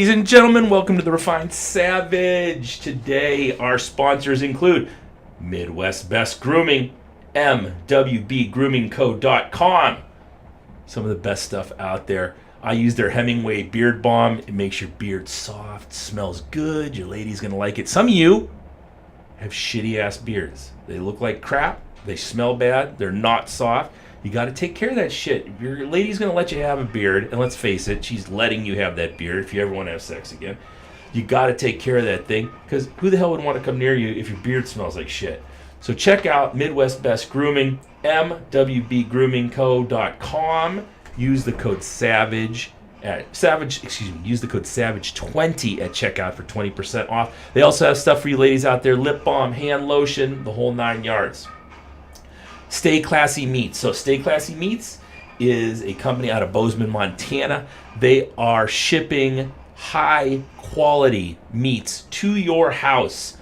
Ladies and gentlemen, welcome to the Refined Savage. Today, our sponsors include Midwest Best Grooming, MWBGroomingCo.com. Some of the best stuff out there. I use their Hemingway Beard Balm. It makes your beard soft, smells good. Your lady's going to like it. Some of you have shitty-ass beards. They look like crap. They smell bad. They're not soft. You got to take care of that shit. Your lady's going to let you have a beard, and let's face it, she's letting you have that beard if you ever want to have sex again. You got to take care of that thing, because who the hell would want to come near you if your beard smells like shit? So check out Midwest Best Grooming, MWBGroomingCo.com. Use the code SAVAGE use the code SAVAGE20 at checkout for 20% off. They also have stuff for you ladies out there, lip balm, hand lotion, the whole 9 yards. Stay Classy Meats. So Stay Classy Meats is a company out of Bozeman, Montana. They are shipping high quality meats to your house.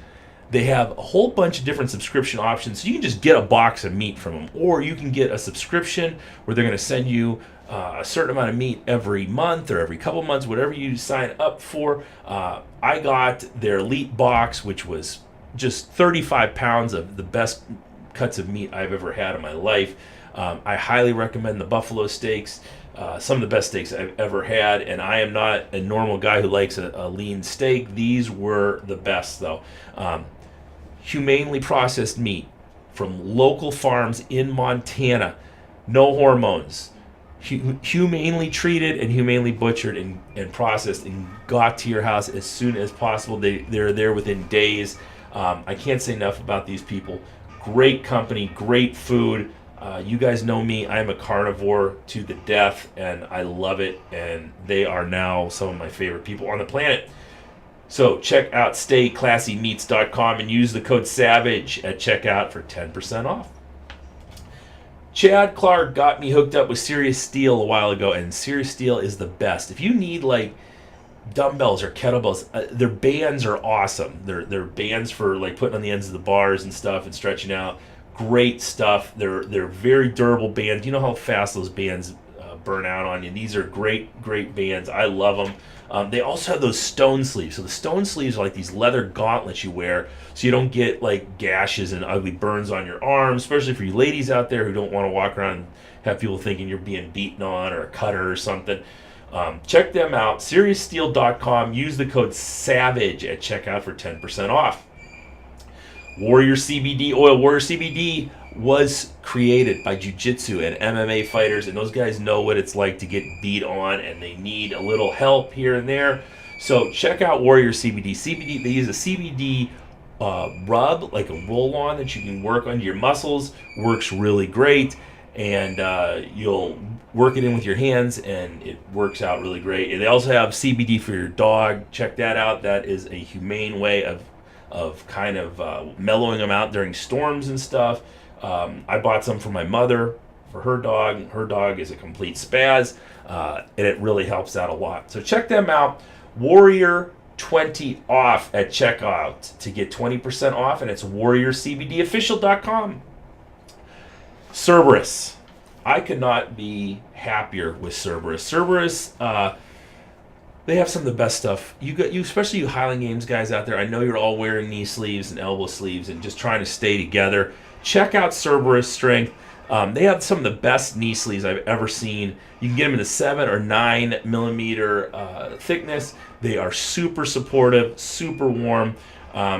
They have a whole bunch of different subscription options. So you can just get a box of meat from them, or you can get a subscription where they're going to send you a certain amount of meat every month or every couple months, whatever you sign up for. I got their Elite box, which was just 35 pounds of the best cuts of meat I've ever had in my life. I highly recommend the buffalo steaks. Some of the best steaks I've ever had, and I am not a normal guy who likes a lean steak. These were the best, though. Humanely processed meat from local farms in Montana. No hormones. Humanely treated and humanely butchered and processed and got to your house as soon as possible. They're there within days. I can't say enough about these people. Great company, great food. You guys know me. I'm a carnivore to the death, and I love it. And they are now some of my favorite people on the planet. So check out StayClassyMeats.com and use the code SAVAGE at checkout for 10% off. Chad Clark got me hooked up with Serious Steel a while ago, and Serious Steel is the best. If you need like dumbbells or kettlebells, their bands are awesome. They're bands for like putting on the ends of the bars and stuff and stretching out. Great stuff. They're very durable bands. You know how fast those bands burn out on you. These are great bands. I love them. They also have those stone sleeves. So the stone sleeves are like these leather gauntlets you wear so you don't get like gashes and ugly burns on your arms, especially for you ladies out there who don't want to walk around and have people thinking you're being beaten on or a cutter or something. Check them out, SeriousSteel.com. Use the code SAVAGE at checkout for 10% off. Warrior CBD oil. Warrior CBD was created by jiu-jitsu and MMA fighters, and those guys know what it's like to get beat on, and they need a little help here and there. So check out Warrior CBD. CBD, they use a CBD rub, like a roll-on that you can work on your muscles. Works really great, and you'll work it in with your hands, and it works out really great. And they also have CBD for your dog. Check that out. That is a humane way of kind of mellowing them out during storms and stuff. I bought some for my mother, for her dog. Her dog is a complete spaz, and it really helps out a lot. So check them out. Warrior 20 off at checkout to get 20% off, and it's warriorcbdofficial.com. Cerberus. I could not be happier with Cerberus. Cerberus, they have some of the best stuff. You especially you Highland Games guys out there. I know you're all wearing knee sleeves and elbow sleeves and just trying to stay together. Check out Cerberus Strength. They have some of the best knee sleeves I've ever seen. You can get them in the 7 or 9 millimeter thickness. They are super supportive, super warm,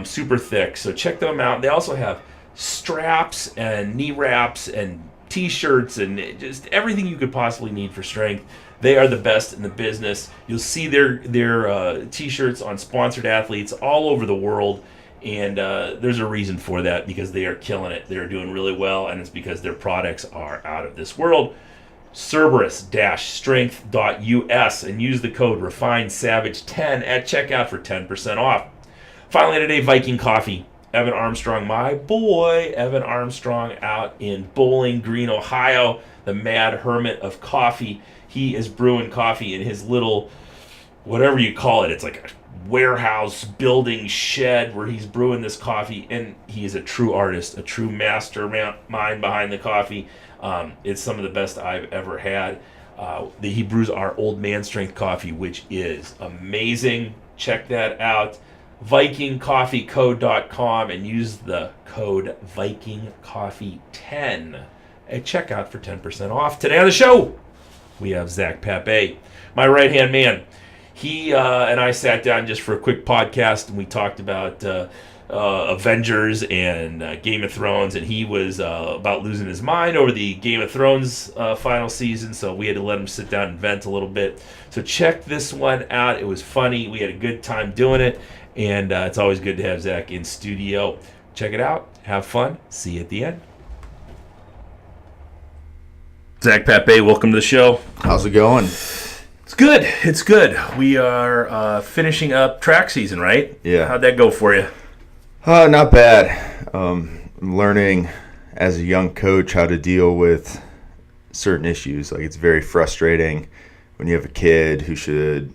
super thick. So check them out. They also have straps and knee wraps and t-shirts and just everything you could possibly need for strength. They are the best in the business. You'll see their t-shirts on sponsored athletes all over the world, and there's a reason for that, because they are killing it. They're doing really well, and it's because their products are out of this world. Cerberus-strength.us, and use the code REFINESAVAGE10 at checkout for 10% off. Finally today, Viking Coffee. Evan Armstrong, my boy, Evan Armstrong out in Bowling Green, Ohio, the mad hermit of coffee. He is brewing coffee in his little, whatever you call it. It's like a warehouse building shed where he's brewing this coffee, and he is a true artist, a true mastermind behind the coffee. It's some of the best I've ever had. He brews our Old Man Strength coffee, which is amazing. Check that out. VikingCoffeeCo.com and use the code VikingCoffee10 at checkout for 10% off. Today on the show, we have Zac Papay, my right-hand man. He and I sat down just for a quick podcast, and we talked about Avengers and Game of Thrones, and he was about losing his mind over the Game of Thrones final season, so we had to let him sit down and vent a little bit. So check this one out. It was funny. We had a good time doing it, and it's always good to have Zac in studio. Check it out. Have fun. See you at the end. Zac Papay, welcome to the show. How's it going? It's good. It's good. We are finishing up track season, right? Yeah. How'd that go for you? Not bad. I'm learning as a young coach how to deal with certain issues. Like, it's very frustrating when you have a kid who should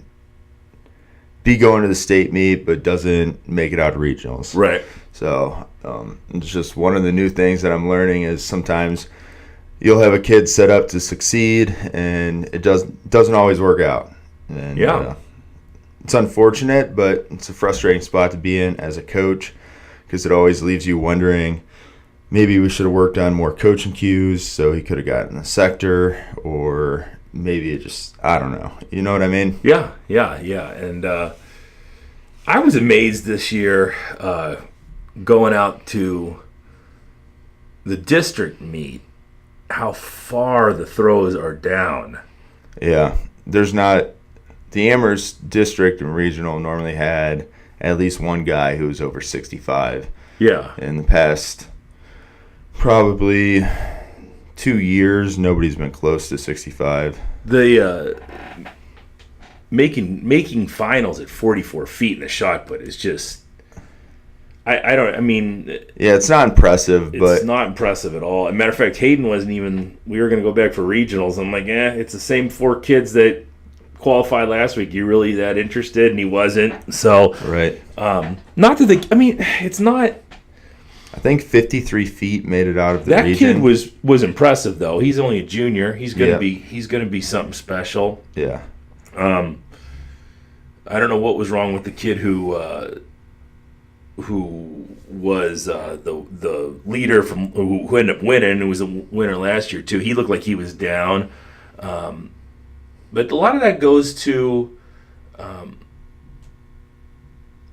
be going to the state meet but doesn't make it out of regionals. Right. So it's just one of the new things that I'm learning is sometimes you'll have a kid set up to succeed and it doesn't always work out. And, yeah. It's unfortunate, but it's a frustrating spot to be in as a coach because it always leaves you wondering, maybe we should have worked on more coaching cues so he could have gotten the sector, or maybe it just, I don't know. You know what I mean? Yeah. And I was amazed this year going out to the district meet, how far the throws are down. Yeah. There's not – the Amherst district and regional normally had at least one guy who was over 65. Yeah. In the past probably 2 years, nobody's been close to 65. The making finals at 44 feet in the shot put is just – yeah, it's not impressive, but it's not impressive at all. As a matter of fact, Hayden wasn't even. We were going to go back for regionals. I'm like, it's the same 4 kids that qualified last week. You really that interested? And he wasn't. So, right. Not that it's not. I think 53 feet made it out of the that region. Kid was impressive though. He's only a junior. He's gonna be something special. Yeah. I don't know what was wrong with the kid who was the leader from who ended up winning, who was a winner last year too. He looked like he was down, but a lot of that goes to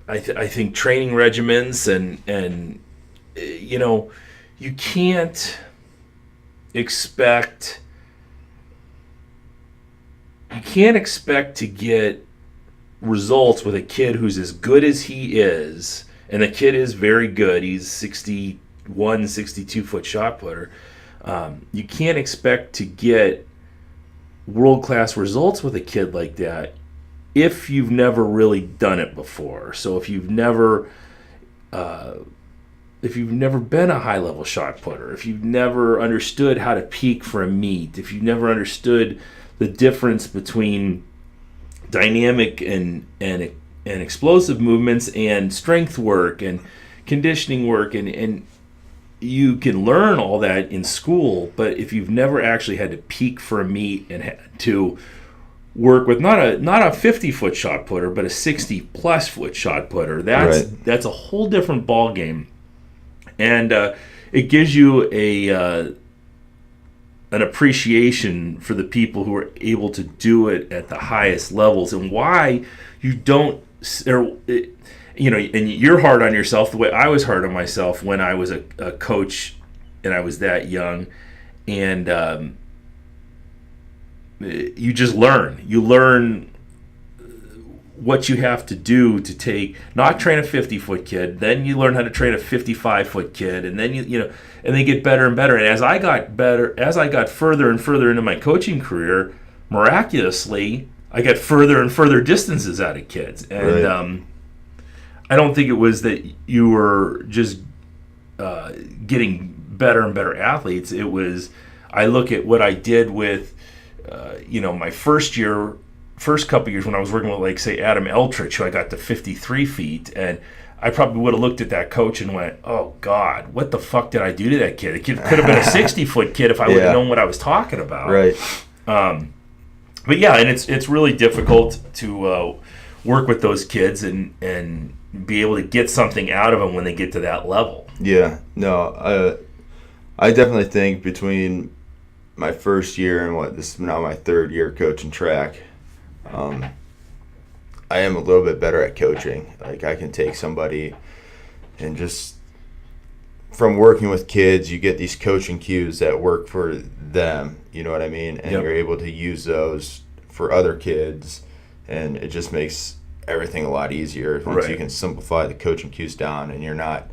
I think training regimens and you can't expect to get results with a kid who's as good as he is. And the kid is very good. He's 61, 62-foot shot putter. You can't expect to get world-class results with a kid like that if you've never really done it before. So if you've never been a high-level shot putter, if you've never understood how to peak for a meet, if you've never understood the difference between dynamic and explosive movements and strength work and conditioning work, and you can learn all that in school, but if you've never actually had to peak for a meet and had to work with not a 50-foot shot putter but a 60-plus foot shot putter, that's a whole different ball game, and it gives you an appreciation for the people who are able to do it at the highest levels, and why you don't, and you're hard on yourself the way I was hard on myself when I was a coach and I was that young, and you just learn. You learn what you have to do to not train a 50-foot kid, then you learn how to train a 55-foot kid, and then and they get better and better. And as I got further and further into my coaching career, miraculously, I got further and further distances out of kids. And right. I don't think it was that you were just getting better and better athletes. It was, I look at what I did with, my first couple years when I was working with, like, say, Adam Eltrich, who I got to 53 feet, and I probably would have looked at that coach and went, oh, God, what the fuck did I do to that kid? The kid could have been a 60-foot kid if I would have known what I was talking about. Right. But yeah, and it's really difficult to work with those kids and be able to get something out of them when they get to that level. Yeah, no, I definitely think between my first year and this is now my third year coaching track, I am a little bit better at coaching. Like I can take somebody and just from working with kids, you get these coaching cues that work for them. You know what I mean? And Yep. you're able to use those for other kids, and it just makes everything a lot easier once you Right. can simplify the coaching cues down, and you're not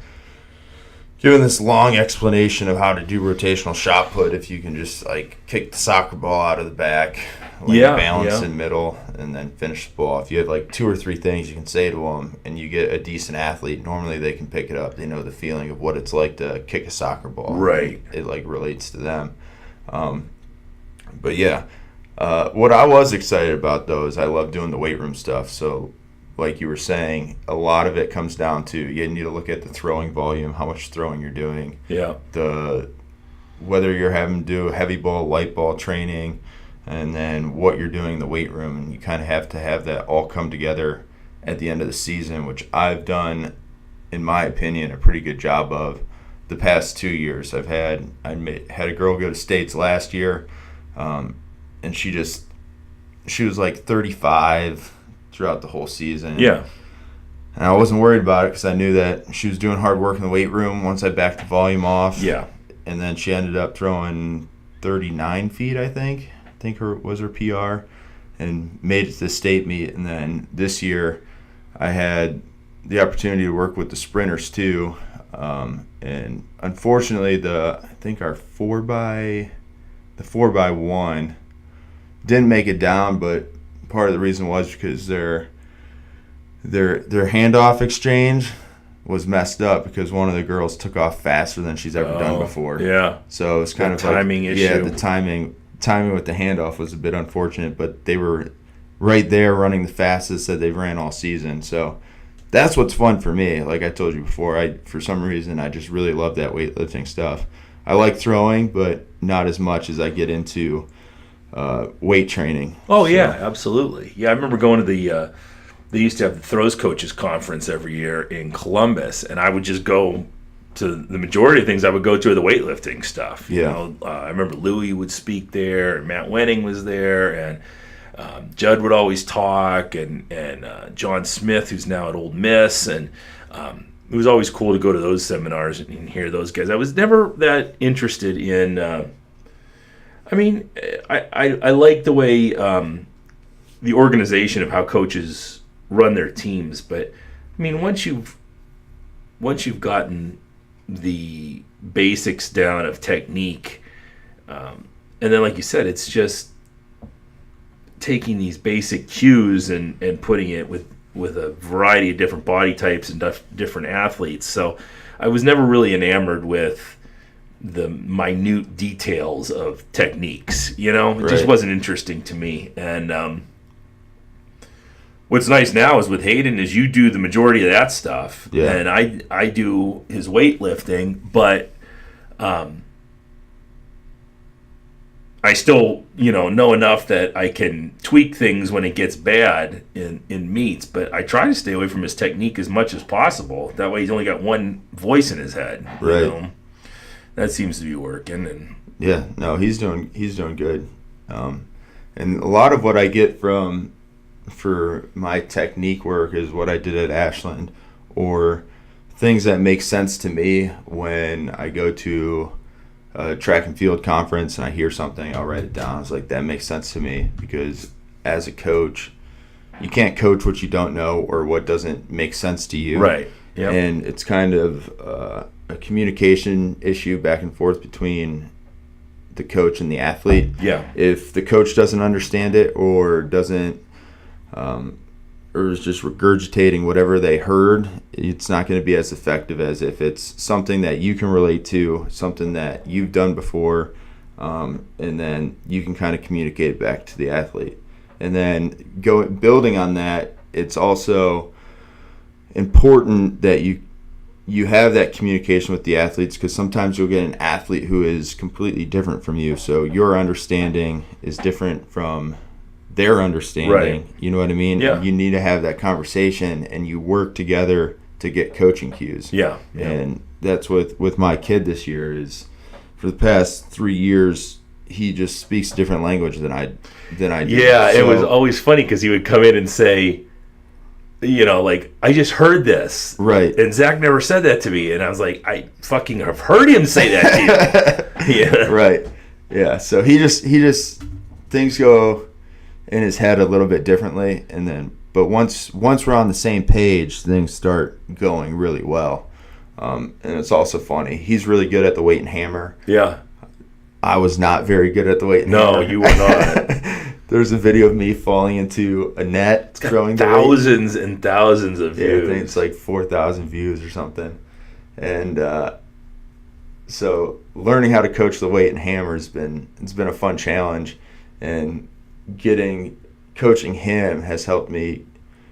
giving this long explanation of how to do rotational shot put if you can just like kick the soccer ball out of the back, balance in middle, and then finish the ball. If you have like 2 or 3 things you can say to them and you get a decent athlete, normally they can pick it up. They know the feeling of what it's like to kick a soccer ball. Right. It like relates to them. But yeah, what I was excited about though is I love doing the weight room stuff. So like you were saying, a lot of it comes down to you need to look at the throwing volume, how much throwing you're doing, Yeah. whether you're having to do heavy ball, light ball training, and then what you're doing in the weight room. And you kind of have to have that all come together at the end of the season, which I've done, in my opinion, a pretty good job of the past 2 years. I had a girl go to States last year, and she was like 35 throughout the whole season. Yeah. And I wasn't worried about it because I knew that she was doing hard work in the weight room once I backed the volume off. Yeah. And then she ended up throwing 39 feet, I think. Was her PR, and made it to the state meet. And then this year I had the opportunity to work with the sprinters too. And unfortunately I think our 4x1 didn't make it down, but part of the reason was because their handoff exchange was messed up because one of the girls took off faster than she's ever done before. Yeah. So it's kind of timing issue. Yeah, the timing with the handoff was a bit unfortunate, but they were right there running the fastest that they've ran all season. So that's what's fun for me. Like I told you before, for some reason I just really love that weightlifting stuff. I like throwing, but not as much as I get into weight training. Oh, yeah, absolutely. Yeah, I remember going to they used to have the throws coaches conference every year in Columbus, and I would just go to the majority of things I would go to the weightlifting stuff. You know, I remember Louie would speak there, and Matt Wenning was there, and Judd would always talk, and John Smith, who's now at Ole Miss, and it was always cool to go to those seminars and hear those guys. I was never that interested in. I like the way the organization of how coaches run their teams, but I mean, once you've gotten the basics down of technique, and then like you said, it's just taking these basic cues and putting it with a variety of different body types and different athletes. So I was never really enamored with the minute details of techniques, it just wasn't interesting to me. And what's nice now is with Hayden is you do the majority of that stuff, and I do his weightlifting, but I still know enough that I can tweak things when it gets bad in meets, but I try to stay away from his technique as much as possible. That way he's only got one voice in his head. Right. That seems to be working. And yeah, no, he's doing good. And a lot of what I get for my technique work is what I did at Ashland, or things that make sense to me when I go to a track and field conference and I hear something, I'll write it down. It's like, that makes sense to me, because as a coach, you can't coach what you don't know or what doesn't make sense to you. Right. Yep. And it's kind of a communication issue back and forth between the coach and the athlete. Yeah. If the coach doesn't understand it or doesn't or is just regurgitating whatever they heard, it's not going to be as effective as if it's something that you can relate to, something that you've done before, and then you can kind of communicate it back to the athlete. And then building on that, it's also important that you have that communication with the athletes, because sometimes you'll get an athlete who is completely different from you. So your understanding is different from their understanding. Right. You know what I mean? Yeah. You need to have that conversation, and you work together to get coaching cues. Yeah. And that's with my kid this year is for the past 3 years, he just speaks a different language than I do. Yeah, it was always funny because he would come in and say, like, I just heard this. Right. And Zach never said that to me. And I was like, I fucking have heard him say that to you. Yeah. Right. Yeah. So he just things go in his head a little bit differently, but once we're on the same page, things start going really well. And it's also funny. He's really good at the weight and hammer. Yeah. I was not very good at the weight and hammer. No, you were not. There's a video of me falling into a net, throwing thousands and thousands of views. Yeah, I think it's like 4,000 views or something. And so learning how to coach the weight and hammer it's been a fun challenge, and coaching him has helped me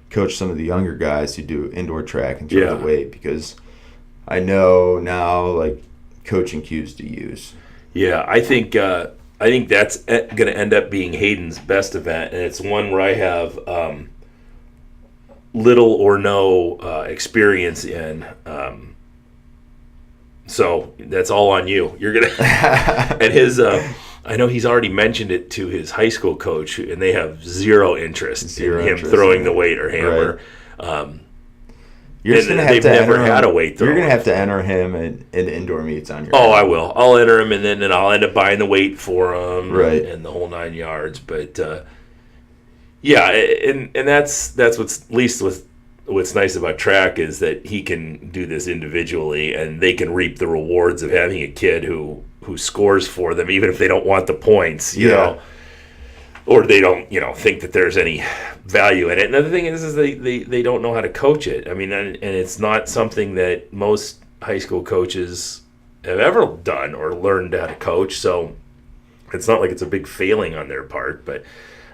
coach some of the younger guys who do indoor track and throw the weight, because I know now like coaching cues to use. Yeah, I think that's going to end up being Hayden's best event, and it's one where I have little or no experience in. So that's all on you. You're gonna and his. I know he's already mentioned it to his high school coach, and they have zero interest in him throwing the weight or hammer. Right. You're just gonna have they've to never had a weight throw. You're gonna have to enter him in indoor meets on your own. I will. I'll enter him, and then I'll end up buying the weight for him, right, and the whole 9 yards. But yeah, and that's what's at least what's nice about track is that he can do this individually, and they can reap the rewards of having a kid who scores for them, even if they don't want the points, you know, or they don't, think that there's any value in it. Another thing is they don't know how to coach it. I mean, and it's not something that most high school coaches have ever done or learned how to coach. So it's not like it's a big failing on their part, but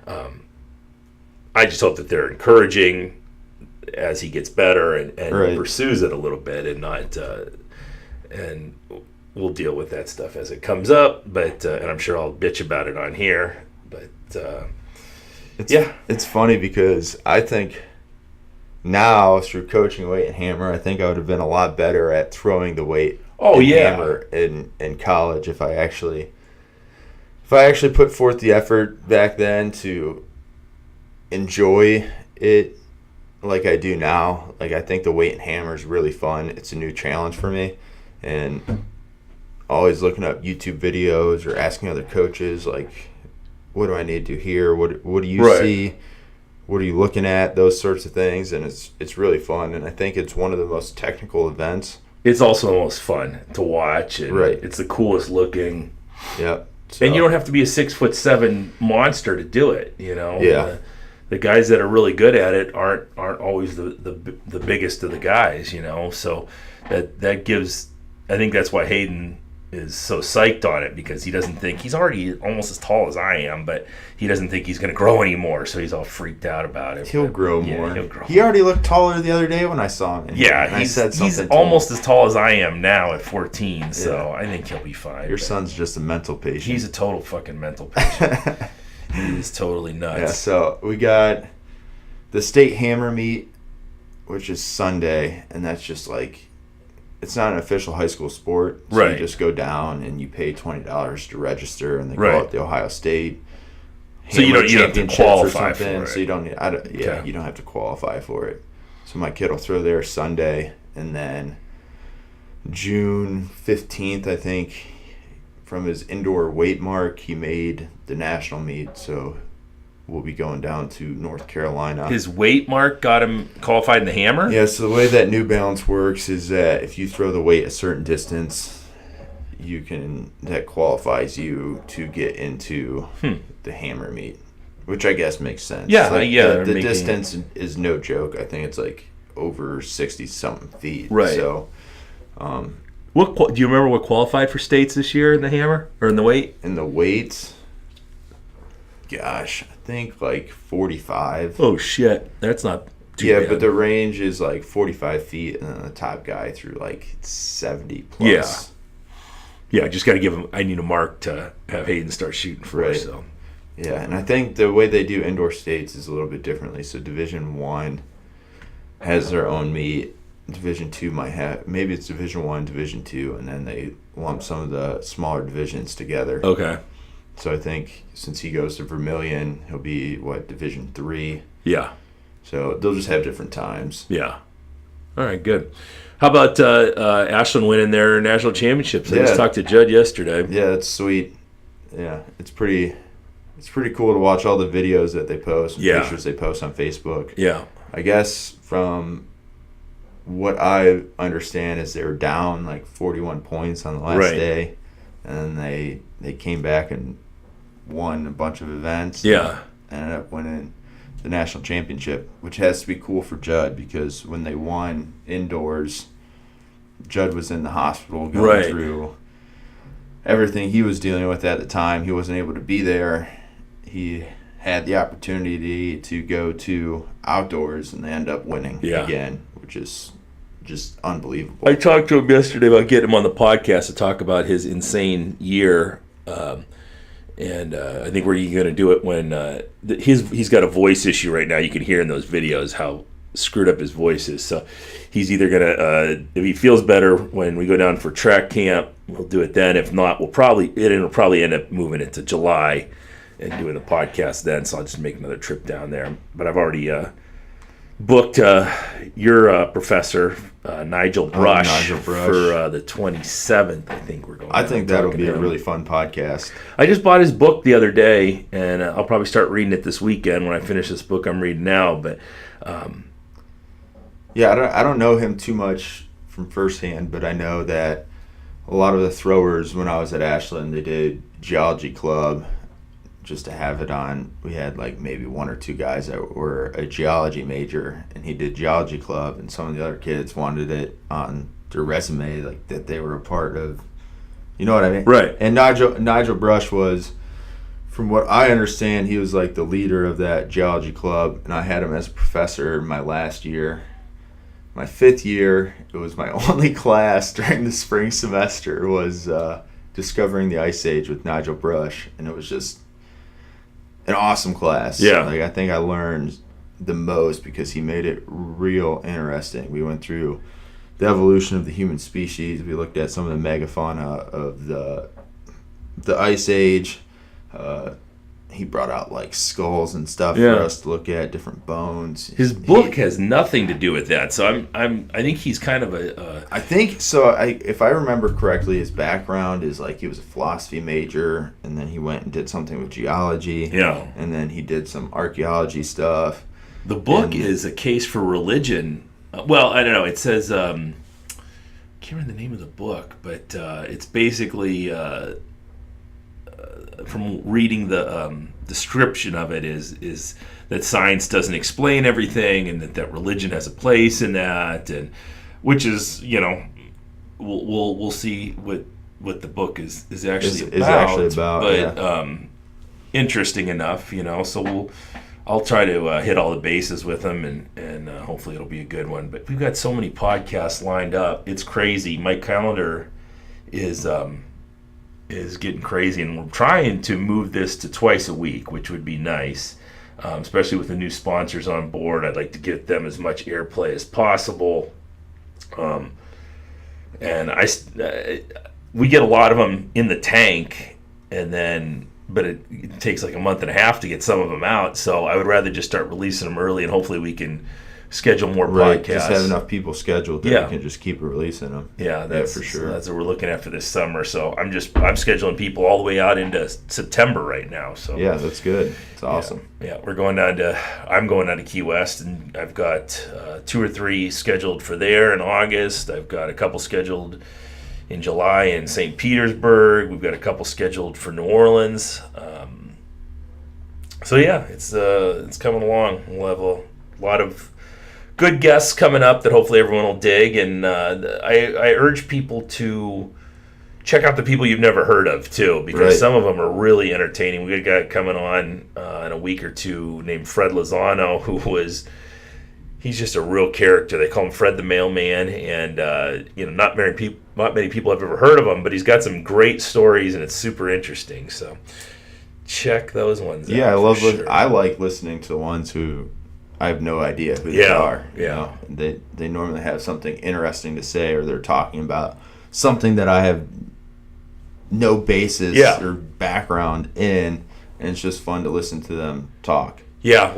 I just hope that they're encouraging as he gets better and pursues it a little bit, and not and we'll deal with that stuff as it comes up. But and I'm sure I'll bitch about it on here. But it's funny because I think now through coaching weight and hammer, I think I would have been a lot better at throwing the weight hammer in college if I actually put forth the effort back then to enjoy it like I do now. Like, I think the weight and hammer is really fun. It's a new challenge for me, and always looking up YouTube videos or asking other coaches, like, what do I need to do here? What do you see? What are you looking at? Those sorts of things, and it's really fun. And I think it's one of the most technical events. It's also the most fun to watch, and it's the coolest looking. Yep. So, and you don't have to be a 6'7" monster to do it. Yeah. The guys that are really good at it aren't always the biggest of the guys. So that gives. I think that's why Hayden is so psyched on it, because he doesn't think he's already almost as tall as I am, but he doesn't think he's going to grow anymore, so he's all freaked out about it. He'll grow more. He already looked taller the other day when I saw him. He's almost as tall as I am now at 14, so I think he'll be fine. Your son's just a mental patient. He's a total fucking mental patient. He is totally nuts. Yeah, so we got the state hammer meet, which is Sunday, and that's just like, it's not an official high school sport, so you just go down and you pay $20 to register, and they go out the Ohio State. So you don't have to qualify for it. So you don't. You don't have to qualify for it. So my kid will throw there Sunday, and then June 15th, I think, from his indoor weight mark, he made the national meet. So we'll be going down to North Carolina. His weight mark got him qualified in the hammer? Yeah, so the way that New Balance works is that if you throw the weight a certain distance, that qualifies you to get into the hammer meet, which I guess makes sense. Yeah, the distance is no joke. I think it's like over 60-something feet. Right. So, do you remember what qualified for states this year in the hammer or in the weight? In the weights, gosh, I think like 45. Oh shit, that's not too bad. But the range is like 45 feet, and then the top guy threw like 70 plus. Yeah, I just got to give him. I need a mark to have Hayden start shooting for. So. Yeah, and I think the way they do indoor states is a little bit differently. So Division 1 has their own meet. Division 2 might have, maybe it's Division 1, Division 2, and then they lump some of the smaller divisions together. Okay. So I think since he goes to Vermilion, he'll be, Division 3. Yeah. So they'll just have different times. Yeah. All right, good. How about Ashland winning their national championships? I just talked to Judd yesterday. Yeah, that's sweet. Yeah, it's pretty cool to watch all the videos that they post, and pictures they post on Facebook. Yeah. I guess from what I understand is they were down like 41 points on the last day, and they came back and won a bunch of events. Yeah. And ended up winning the national championship, which has to be cool for Judd, because when they won indoors, Judd was in the hospital going through everything he was dealing with at the time. He wasn't able to be there. He had the opportunity to go to outdoors, and they end up winning again, which is just unbelievable. I talked to him yesterday about getting him on the podcast to talk about his insane year. And I think we're going to do it when he's got a voice issue right now. You can hear in those videos how screwed up his voice is. So he's either going to, if he feels better when we go down for track camp, we'll do it then. If not, it'll probably end up moving it to July and doing the podcast then. So I'll just make another trip down there. But I've already booked your professor, Nigel Brush, for the 27th. I think we're going. I think that'll be a really fun podcast. I just bought his book the other day, and I'll probably start reading it this weekend when I finish this book I'm reading now. But I don't know him too much from firsthand, but I know that a lot of the throwers, when I was at Ashland, they did geology club just to have it on. We had like maybe one or two guys that were a geology major, and he did geology club, and some of the other kids wanted it on their resume, like that they were a part of, you know what I mean? Right. And Nigel Brush was, from what I understand, he was like the leader of that geology club, and I had him as a professor my last year. My 5th year, it was my only class during the spring semester, was Discovering the Ice Age with Nigel Brush, and it was just an awesome class. Yeah. Like, I think I learned the most because he made it real interesting. We went through the evolution of the human species. We looked at some of the megafauna of the Ice Age. He brought out like skulls and stuff for us to look at, different bones. His book has nothing to do with that, so I think he's kind of a. I think so. If I remember correctly, his background is like he was a philosophy major, and then he went and did something with geology. Yeah. And then he did some archaeology stuff. The book is a case for religion. Well, I don't know. It says I can't remember the name of the book, but it's basically. From reading the description of it is that science doesn't explain everything, and that religion has a place in that, and which is, you know, we'll see what the book is actually about. But interesting enough, you know. So I'll try to hit all the bases with them, and hopefully it'll be a good one. But we've got so many podcasts lined up; it's crazy. My calendar is getting crazy, and we're trying to move this to twice a week, which would be nice, especially with the new sponsors on board. I'd like to get them as much airplay as possible, and we get a lot of them in the tank, but it takes like a month and a half to get some of them out, so I would rather just start releasing them early, and hopefully we can schedule more podcasts. Just have enough people scheduled that we can just keep releasing them. Yeah, that's for sure. That's what we're looking at for this summer. So I'm scheduling people all the way out into September right now. So yeah, that's good. It's awesome. Yeah, I'm going down to Key West, and I've got 2 or 3 scheduled for there in August. I've got a couple scheduled in July in St. Petersburg. We've got a couple scheduled for New Orleans. So yeah, it's coming along. We'll have a lot of good guests coming up that hopefully everyone will dig, and I urge people to check out the people you've never heard of too, because some of them are really entertaining. We got a guy coming on in a week or two named Fred Lozano, he's just a real character. They call him Fred the Mailman, and not many people have ever heard of him, but he's got some great stories, and it's super interesting. So check those ones out. Yeah, Sure. I like listening to the ones who I have no idea who they are. Yeah. They normally have something interesting to say, or they're talking about something that I have no basis or background in, and it's just fun to listen to them talk. Yeah,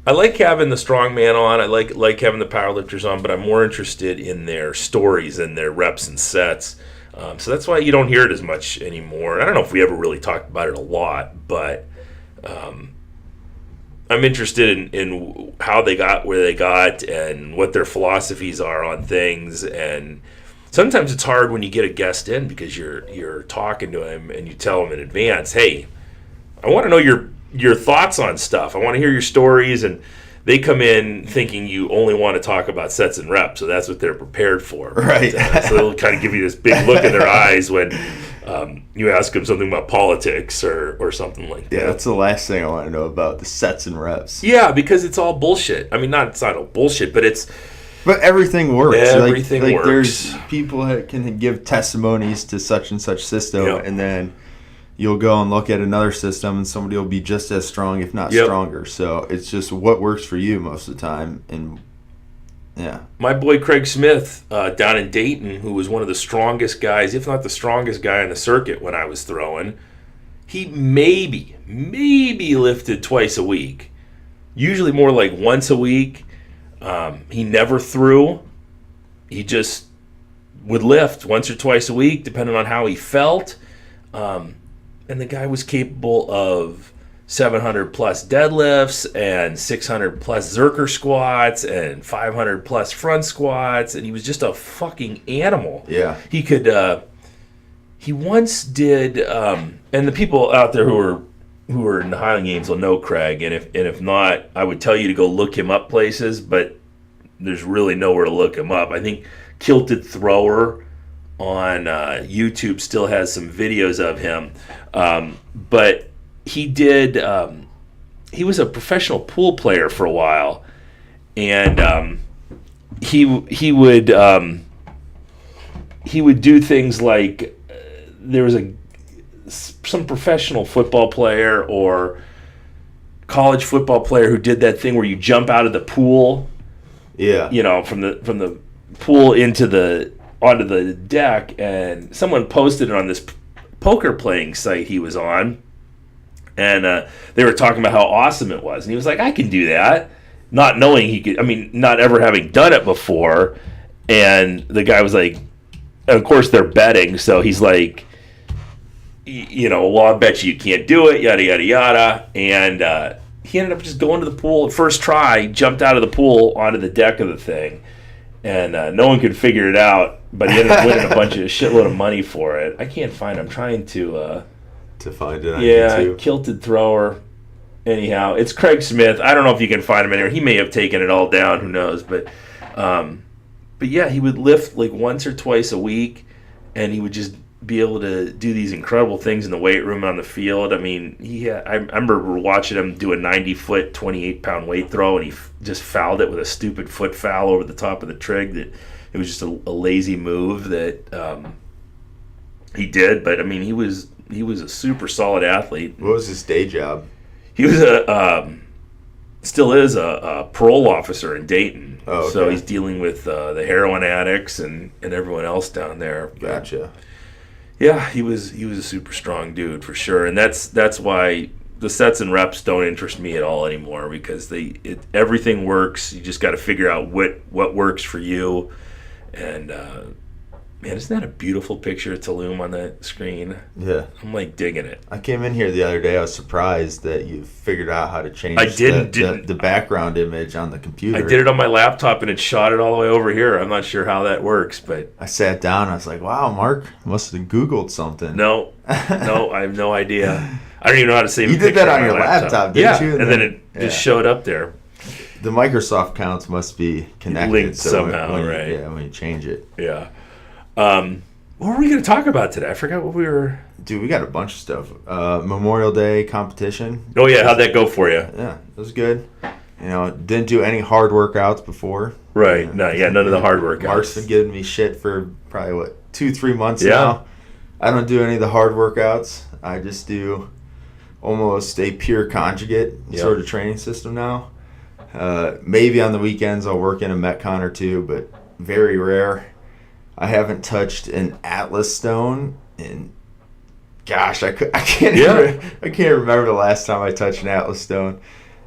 I like having the strongman on. I like having the powerlifters on, but I'm more interested in their stories and their reps and sets. So that's why you don't hear it as much anymore. I don't know if we ever really talked about it a lot, but I'm interested in how they got where they got and what their philosophies are on things. And sometimes it's hard when you get a guest in because you're talking to him and you tell him in advance, hey, I want to know your thoughts on stuff. I want to hear your stories, and they come in thinking you only want to talk about sets and reps, so that's what they're prepared for. Right. So they'll kind of give you this big look in their eyes when you ask them something about politics or something like that. Yeah, that's the last thing I want to know about, the sets and reps. Yeah, because it's all bullshit. I mean, it's not all bullshit, but it's... But everything works. Everything works. There's people that can give testimonies to such and such system, and then you'll go and look at another system, and somebody will be just as strong, if not stronger. So it's just what works for you most of the time. And yeah, my boy Craig Smith down in Dayton, who was one of the strongest guys, if not the strongest guy on the circuit when I was throwing, he maybe lifted twice a week, usually more like once a week. He never threw. He just would lift once or twice a week, depending on how he felt. And the guy was capable of 700 plus deadlifts and 600 plus Zerker squats and 500 plus front squats, and he was just a fucking animal. Yeah. He could. He once did, and the people out there who are in the Highland Games will know Craig, and if not, I would tell you to go look him up places, but there's really nowhere to look him up. I think Kilted Thrower on YouTube still has some videos of him, but he did. He was a professional pool player for a while, and he would do things like there was some professional football player or college football player who did that thing where you jump out of the pool, from the pool onto the deck, and someone posted it on this poker playing site he was on, and they were talking about how awesome it was, and he was like, I can do that, not knowing he could, not ever having done it before. And the guy was like, of course they're betting, so he's like, well, I bet you can't do it, yada yada yada. And he ended up just going to the pool first try, jumped out of the pool onto the deck of the thing, and no one could figure it out, but he ended up winning a shitload of money for it. I can't find it. I'm trying to find it on YouTube. Kilted Thrower. Anyhow, it's Craig Smith. I don't know if you can find him anywhere. He may have taken it all down. Who knows? But yeah, he would lift like once or twice a week, and he would just be able to do these incredible things in the weight room and on the field. I remember watching him do a 90-foot, 28-pound weight throw, and he just fouled it with a stupid foot foul over the top of the trig. That it was just a lazy move that he did. But he was a super solid athlete. What was his day job? He was still is a parole officer in Dayton. Oh, okay. So he's dealing with the heroin addicts and everyone else down there. But gotcha. yeah, he was a super strong dude for sure, and that's why the sets and reps don't interest me at all anymore, because everything works. You just got to figure out what works for you. And man, isn't that a beautiful picture of Tulum on the screen? Yeah. I'm like digging it. I came in here the other day. I was surprised that you figured out how to change the background image on the computer. I did it on my laptop, and it shot it all the way over here. I'm not sure how that works, but I sat down and I was like, wow, Mark must have Googled something. No, I have no idea. I don't even know how to save a picture. You did that on your laptop, didn't you? And then it just showed up there. The Microsoft accounts must be connected. Linked somehow, right? Yeah, when you change it. Yeah. What were we going to talk about today? I forgot what we were... Dude, we got a bunch of stuff. Memorial Day competition. Oh, yeah. How'd that go for you? Yeah, it was good. Didn't do any hard workouts before. Right. None of the hard workouts. Mark's been giving me shit for probably, 2-3 months now. I don't do any of the hard workouts. I just do almost a pure conjugate sort of training system now. Maybe on the weekends I'll work in a Metcon or two, but very rare. I haven't touched an Atlas stone in, gosh, I can't remember the last time I touched an Atlas stone.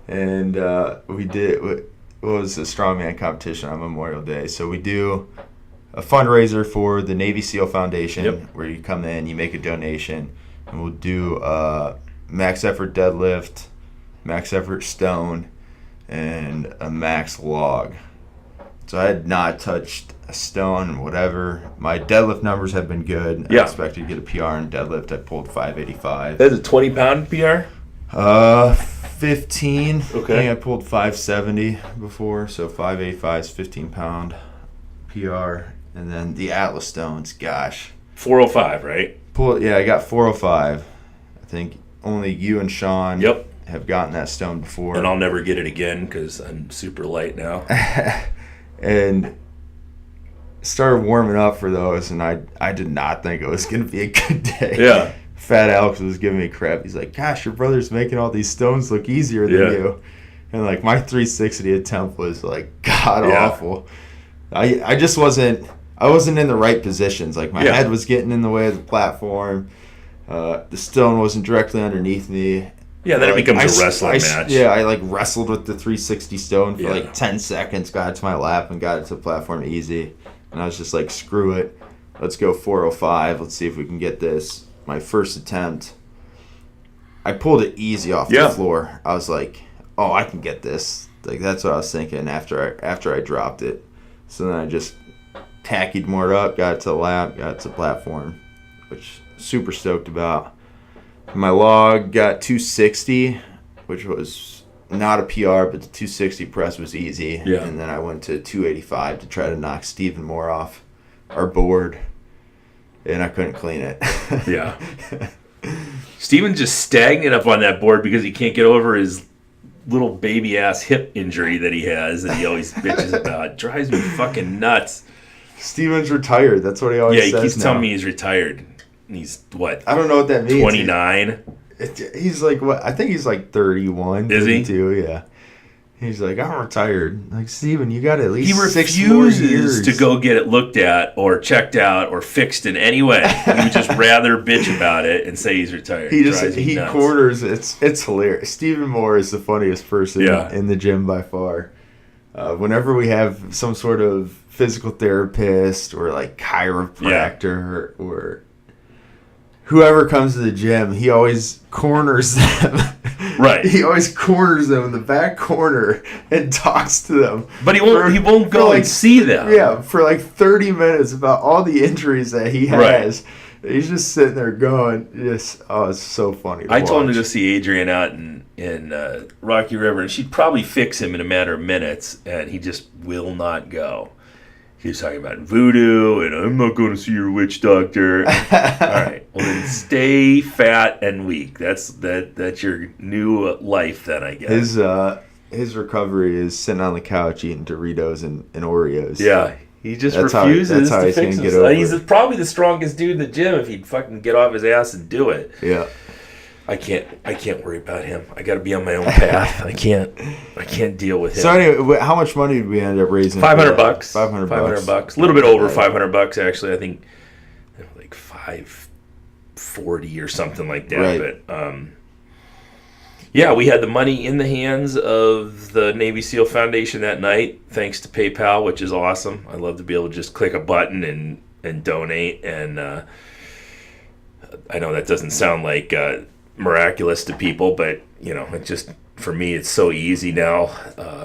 And we did, it was a strongman competition on Memorial Day. So we do a fundraiser for the Navy SEAL Foundation, where you come in, you make a donation, and we'll do a max effort deadlift, max effort stone, and a max log. So I had not touched a stone, whatever. My deadlift numbers have been good. I expected to get a PR in deadlift. I pulled 585. That's a 20-pound PR? 15. Okay. I think I pulled 570 before, so 585 is 15-pound PR. And then the Atlas stones, gosh. 405, right? I got 405. I think only you and Sean have gotten that stone before. And I'll never get it again because I'm super light now. And started warming up for those, and I did not think it was going to be a good day. Yeah. Fat Alex was giving me crap. He's like, gosh, your brother's making all these stones look easier than you. And like my 360 attempt was like god awful. I just wasn't in the right positions. Like my head was getting in the way of the platform. The stone wasn't directly underneath me. Yeah, then it becomes a wrestling match. Yeah, I like wrestled with the 360 stone for like 10 seconds, got it to my lap, and got it to the platform easy. And I was just like, screw it. Let's go 405. Let's see if we can get this. My first attempt, I pulled it easy off the floor. I was like, oh, I can get this. Like that's what I was thinking after I dropped it. So then I just tackied more up, got it to the lap, got it to the platform, which super stoked about. My log got 260, which was not a PR, but the 260 press was easy. Yeah. And then I went to 285 to try to knock Stephen Moore off our board, and I couldn't clean it. Yeah. Steven's just stagnant up on that board because he can't get over his little baby-ass hip injury that he has that he always bitches about. It drives me fucking nuts. Steven's retired. That's what he always says. Yeah, he keeps telling me he's retired. He's what? I don't know what that means. 29. He's like what? I think he's like 31. Is he? 32, yeah. He's like, I'm retired. Like, Steven, you got at least he 6 more years. He refuses to go get it looked at or checked out or fixed in any way. He would just rather bitch about it and say he's retired. He corners. It's hilarious. Stephen Moore is the funniest person in the gym by far. Whenever we have some sort of physical therapist or like chiropractor or whoever comes to the gym, he always corners them. Right. He always corners them in the back corner and talks to them. But he won't go and see them. Yeah, for like 30 minutes about all the injuries that he has. Right. He's just sitting there going, it's so funny to I watch. told him to go see Adrian out in Rocky River, and she'd probably fix him in a matter of minutes, and he just will not go. He was talking about voodoo, and I'm not going to see your witch doctor. All right, well then stay fat and weak. That's your new life then, I guess. His recovery is sitting on the couch eating Doritos and Oreos. Yeah, he just refuses to fix himself. He's probably the strongest dude in the gym if he'd fucking get off his ass and do it. Yeah. I can't worry about him. I got to be on my own path. I can't deal with him. So anyway, how much money did we end up raising? $500. $500. A little bit over $500 actually. I think like $540 or something like that. Right. But we had the money in the hands of the Navy SEAL Foundation that night, thanks to PayPal, which is awesome. I love to be able to just click a button and donate. And I know that doesn't sound like miraculous to people, but it just, for me, it's so easy now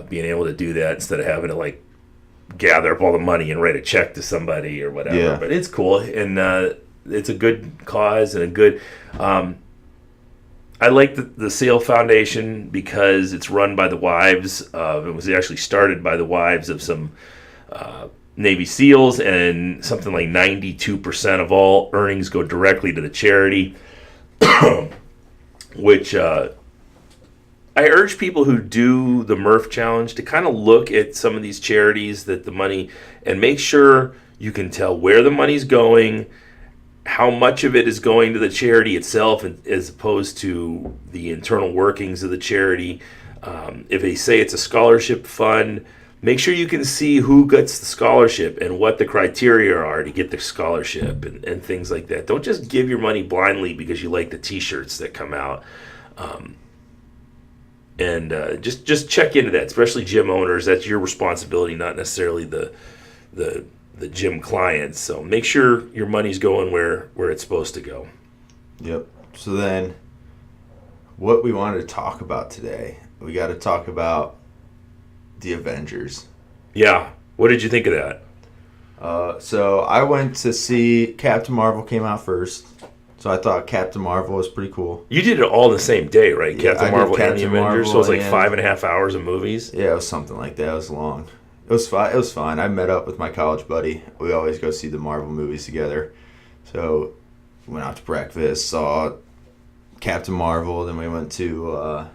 being able to do that instead of having to like gather up all the money and write a check to somebody or whatever. Yeah. But it's cool, and it's a good cause and a good I like the SEAL Foundation because it's run by the wives. It was actually started by the wives of some Navy SEALs, and something like 92% of all earnings go directly to the charity. Which I urge people who do the Murph Challenge to kind of look at some of these charities that the money, and make sure you can tell where the money's going how much of it is going to the charity itself as opposed to the internal workings of the charity. If they say it's a scholarship fund, make sure you can see who gets the scholarship and what the criteria are to get the scholarship and things like that. Don't just give your money blindly because you like the T-shirts that come out. Just check into that, especially gym owners. That's your responsibility, not necessarily the gym clients. So make sure your money's going where it's supposed to go. Yep. So then, what we wanted to talk about today, we got to talk about the Avengers. Yeah. What did you think of that? So I went to see Captain Marvel came out first. So I thought Captain Marvel was pretty cool. You did it all the same day, right? Yeah, Captain Marvel and the Avengers. So it was like 5.5 hours of movies. Yeah, it was something like that. It was long. It was fun. It was fun. I met up with my college buddy. We always go see the Marvel movies together. So went out to breakfast, saw Captain Marvel. Then we went to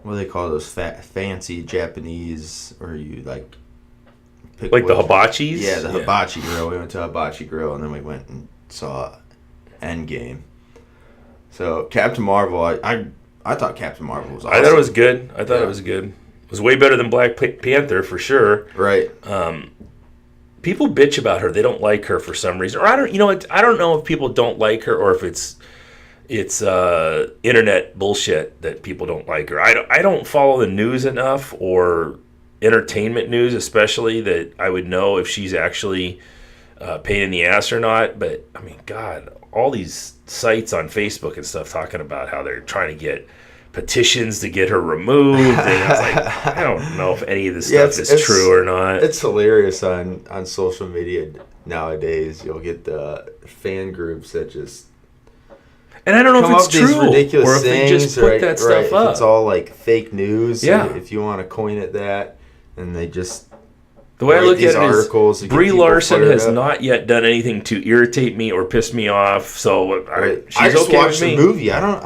what do they call those fancy Japanese, or you like pick like the hibachis? Yeah, the hibachi grill. We went to Hibachi Grill, and then we went and saw Endgame. So Captain Marvel, I thought Captain Marvel was awesome. I thought it was good. It was good. It was way better than Black Panther for sure. Right. People bitch about her. They don't like her for some reason. Or I don't know if people don't like her or if it's internet bullshit that people don't like her. I don't follow the news enough, or entertainment news especially, that I would know if she's actually pain in the ass or not. But I mean, God, all these sites on Facebook and stuff talking about how they're trying to get petitions to get her removed, and I was like, I don't know if any of this stuff is true or not. It's hilarious on social media nowadays. You'll get the fan groups that just and I don't know if it's true ridiculous or if they just put that stuff up. If it's all like fake news. Yeah. If you want to coin it that, and they just the way I look at it is Brie Larson has not yet done anything to irritate me or piss me off. So I just watched the movie. I don't.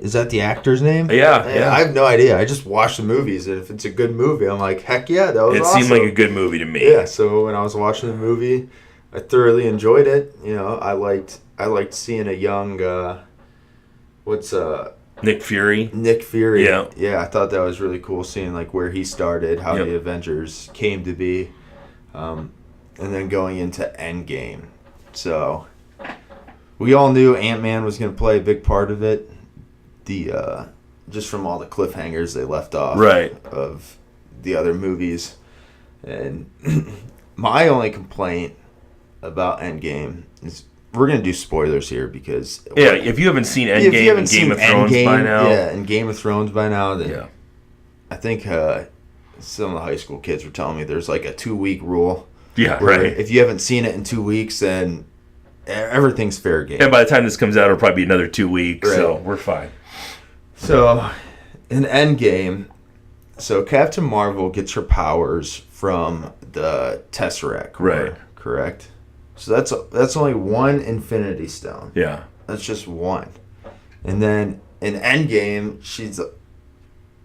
Is that the actor's name? Yeah. I have no idea. I just watched the movies, and if it's a good movie, I'm like, heck yeah, that was awesome. It seemed like a good movie to me. Yeah. So when I was watching the movie, I thoroughly enjoyed it. You know, I liked seeing a young Nick Fury. Yeah, I thought that was really cool, seeing like where he started, how the Avengers came to be, and then going into Endgame. So we all knew Ant-Man was going to play a big part of it. Just from all the cliffhangers they left off of the other movies, and my only complaint about Endgame is, we're going to do spoilers here because... Yeah, if you haven't seen Endgame and Game of Thrones by now... Yeah, and Game of Thrones by now, then I think some of the high school kids were telling me there's like a 2-week rule. Yeah, right. If you haven't seen it in 2 weeks, then everything's fair game. And by the time this comes out, it'll probably be another 2 weeks, so we're fine. So, in Endgame, Captain Marvel gets her powers from the Tesseract core, correct? So that's only one Infinity Stone. Yeah. That's just one. And then in Endgame, she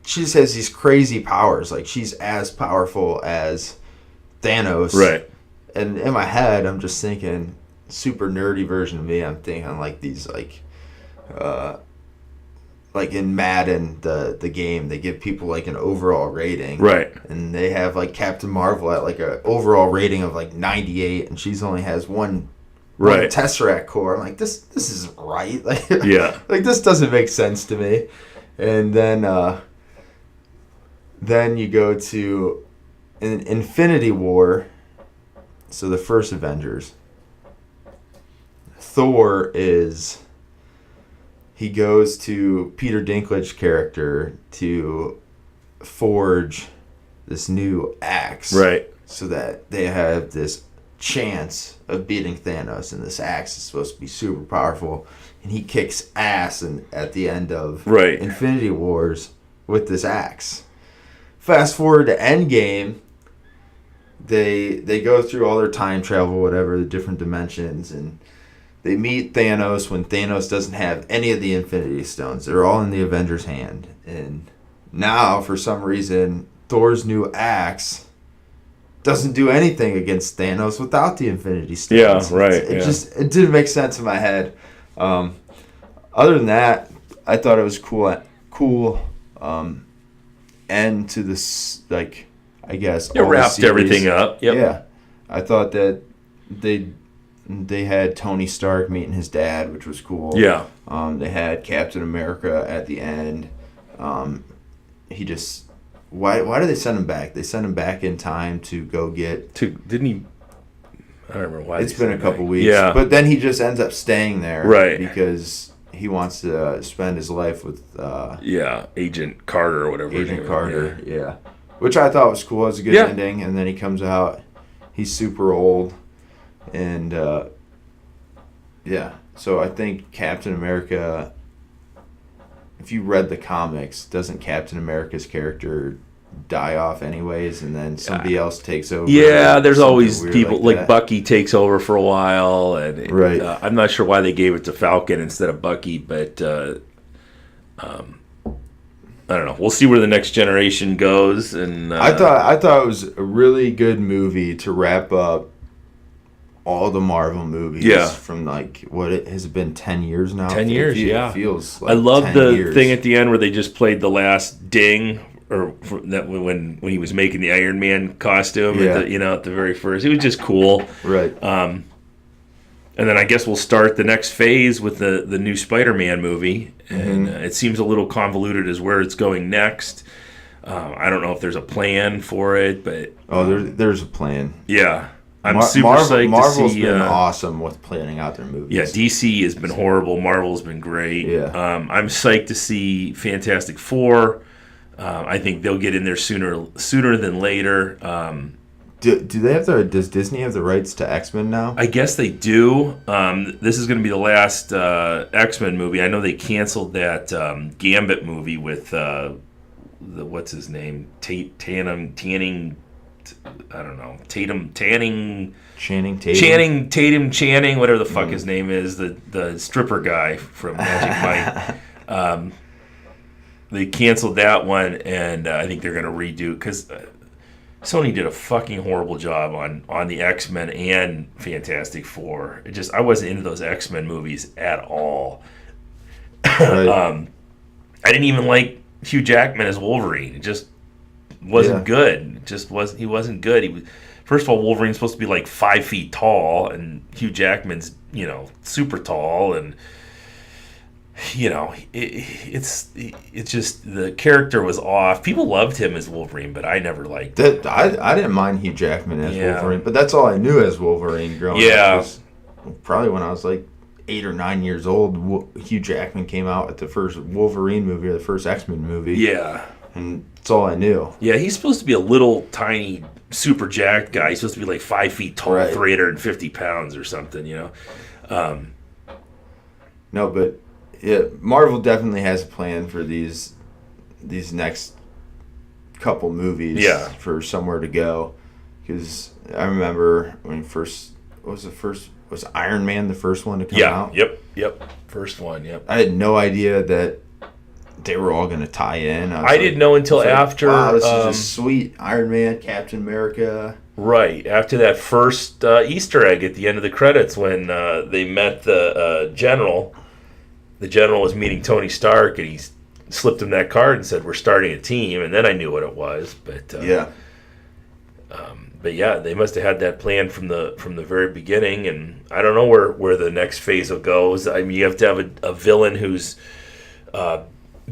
just has these crazy powers. Like, she's as powerful as Thanos. Right. And in my head, I'm just thinking, super nerdy version of me, I'm thinking like these like in Madden, the game, they give people like an overall rating. Right. And they have like Captain Marvel at like an overall rating of like 98, and she's only has one Tesseract core. I'm like, this isn't right. Like, like this doesn't make sense to me. And then you go to an Infinity War. So the first Avengers. Thor he goes to Peter Dinklage's character to forge this new axe. Right. So that they have this chance of beating Thanos, and this axe is supposed to be super powerful. And he kicks ass at the end of Infinity Wars with this axe. Fast forward to Endgame, they go through all their time travel, whatever, the different dimensions, and they meet Thanos when Thanos doesn't have any of the Infinity Stones. They're all in the Avengers' hand. And now, for some reason, Thor's new axe doesn't do anything against Thanos without the Infinity Stones. Yeah, right. It didn't make sense in my head. Other than that, I thought it was cool end to this, like, I guess. It wrapped everything up. Yep. Yeah. I thought that they had Tony Stark meeting his dad, which was cool. Yeah. They had Captain America at the end. He just... Why did they send him back? They sent him back in time to go get... Didn't he... I don't remember why. It's been a couple weeks. Yeah. But then he just ends up staying there. Right. Because he wants to spend his life with... Agent Carter or whatever. Agent Carter, yeah. Which I thought was cool. It was a good ending. And then he comes out. He's super old. And, So I think Captain America... If you read the comics, doesn't Captain America's character die off anyways, and then somebody else takes over? Yeah, there's always people like Bucky takes over for a while, and right. I'm not sure why they gave it to Falcon instead of Bucky, but I don't know. We'll see where the next generation goes. And I thought it was a really good movie to wrap up all the Marvel movies from what it has been 10 years now. 10 years, it feels like I love 10 the years. thing at the end where they just played the last ding, or that when he was making the Iron Man costume at the very first. It was just cool. Right. And then I guess we'll start the next phase with the new SpiderMan movie, and it seems a little convoluted as where it's going next. I don't know if there's a plan for it, but there's a plan. Yeah. I'm super psyched Marvel's to see... been awesome with planning out their movies. Yeah, DC has been horrible. Marvel's been great. Yeah. I'm psyched to see Fantastic Four. I think they'll get in there sooner than later. Do they have does Disney have the rights to X-Men now? I guess they do. This is going to be the last X-Men movie. I know they canceled that Gambit movie with what's his name? Channing, whatever the fuck his name is, the stripper guy from Magic Mike. They canceled that one, and I think they're going to redo, because Sony did a fucking horrible job on the X-Men and Fantastic Four. I wasn't into those X-Men movies at all. Right. I didn't even like Hugh Jackman as Wolverine. It just wasn't good. He wasn't good. He was, first of all, Wolverine's supposed to be like 5 feet tall, and Hugh Jackman's super tall, and it's just the character was off. People loved him as Wolverine, but I never liked it. I didn't mind Hugh Jackman as Wolverine, but that's all I knew as Wolverine growing up. Was probably when I was like 8 or 9 years old, Hugh Jackman came out at the first Wolverine movie, or the first X-Men movie. Yeah. And that's all I knew. Yeah, he's supposed to be a little tiny, super jacked guy. He's supposed to be like 5 feet tall, 350 pounds or something, No, but Marvel definitely has a plan for these next couple movies for somewhere to go. Because I remember when was Iron Man the first one to come out? Yep. First one, yep. I had no idea that they were all going to tie in. I didn't know until after. Wow, this is just sweet. Iron Man, Captain America. Right. After that first Easter egg at the end of the credits when they met the general. The general was meeting Tony Stark, and he slipped him that card and said, "We're starting a team." And then I knew what it was. But they must have had that plan from the very beginning. And I don't know where the next phase goes. I mean, you have to have a villain who's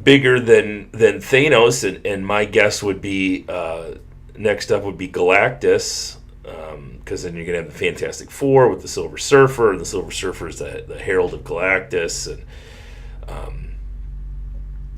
bigger than Thanos, and my guess would be next up would be Galactus, because then you're gonna have the Fantastic Four with the Silver Surfer, and the Silver Surfer is the Herald of Galactus, and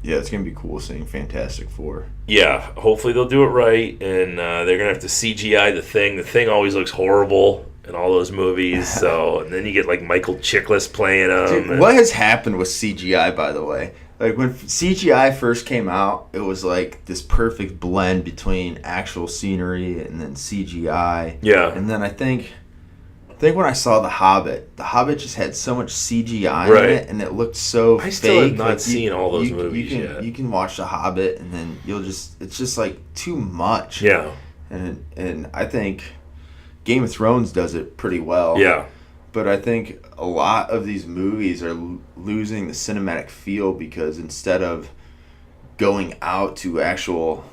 it's gonna be cool seeing Fantastic Four. Yeah, hopefully they'll do it right, and they're gonna have to CGI the Thing. The Thing always looks horrible in all those movies, so and then you get like Michael Chiklis playing him. Dude, what has happened with CGI, by the way? Like, when CGI first came out, it was like this perfect blend between actual scenery and then CGI. Yeah. And then I think when I saw The Hobbit just had so much CGI in it, and it looked so fake. I still have not seen all those movies yet. You can watch The Hobbit, and then it's just like too much. Yeah. and I think Game of Thrones does it pretty well. Yeah. But I think a lot of these movies are losing the cinematic feel because instead of going out to actual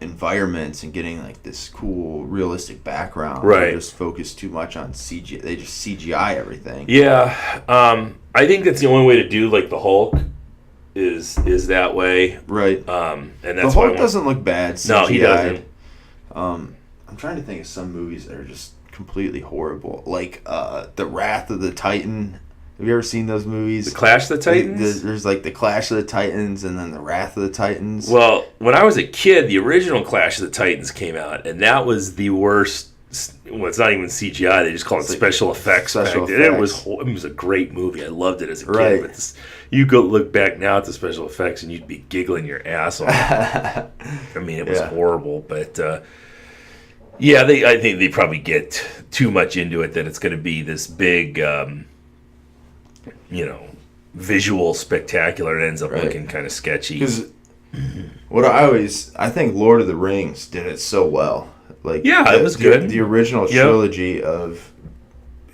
environments and getting like this cool realistic background, right, they just focus too much on CGI. They just CGI everything. Yeah. I think that's the only way to do like the Hulk is that way. Right. And that's the Hulk doesn't look bad CGI. No, he doesn't. I'm trying to think of some movies that are just completely horrible, like the Wrath of the Titan. Have you ever seen those movies? The Clash of the Titans? There's like the Clash of the Titans and then the Wrath of the Titans. Well, when I was a kid, the original Clash of the Titans came out, and that was the worst. Well, it's not even CGI; they just call it special effects. It was a great movie. I loved it as a kid. Right. But you go look back now at the special effects, and you'd be giggling your ass off. I mean, it was horrible, but. I think they probably get too much into it that it's going to be this big, visual spectacular. It ends up looking kind of sketchy. Because I think Lord of the Rings did it so well. Like it was good. The original trilogy of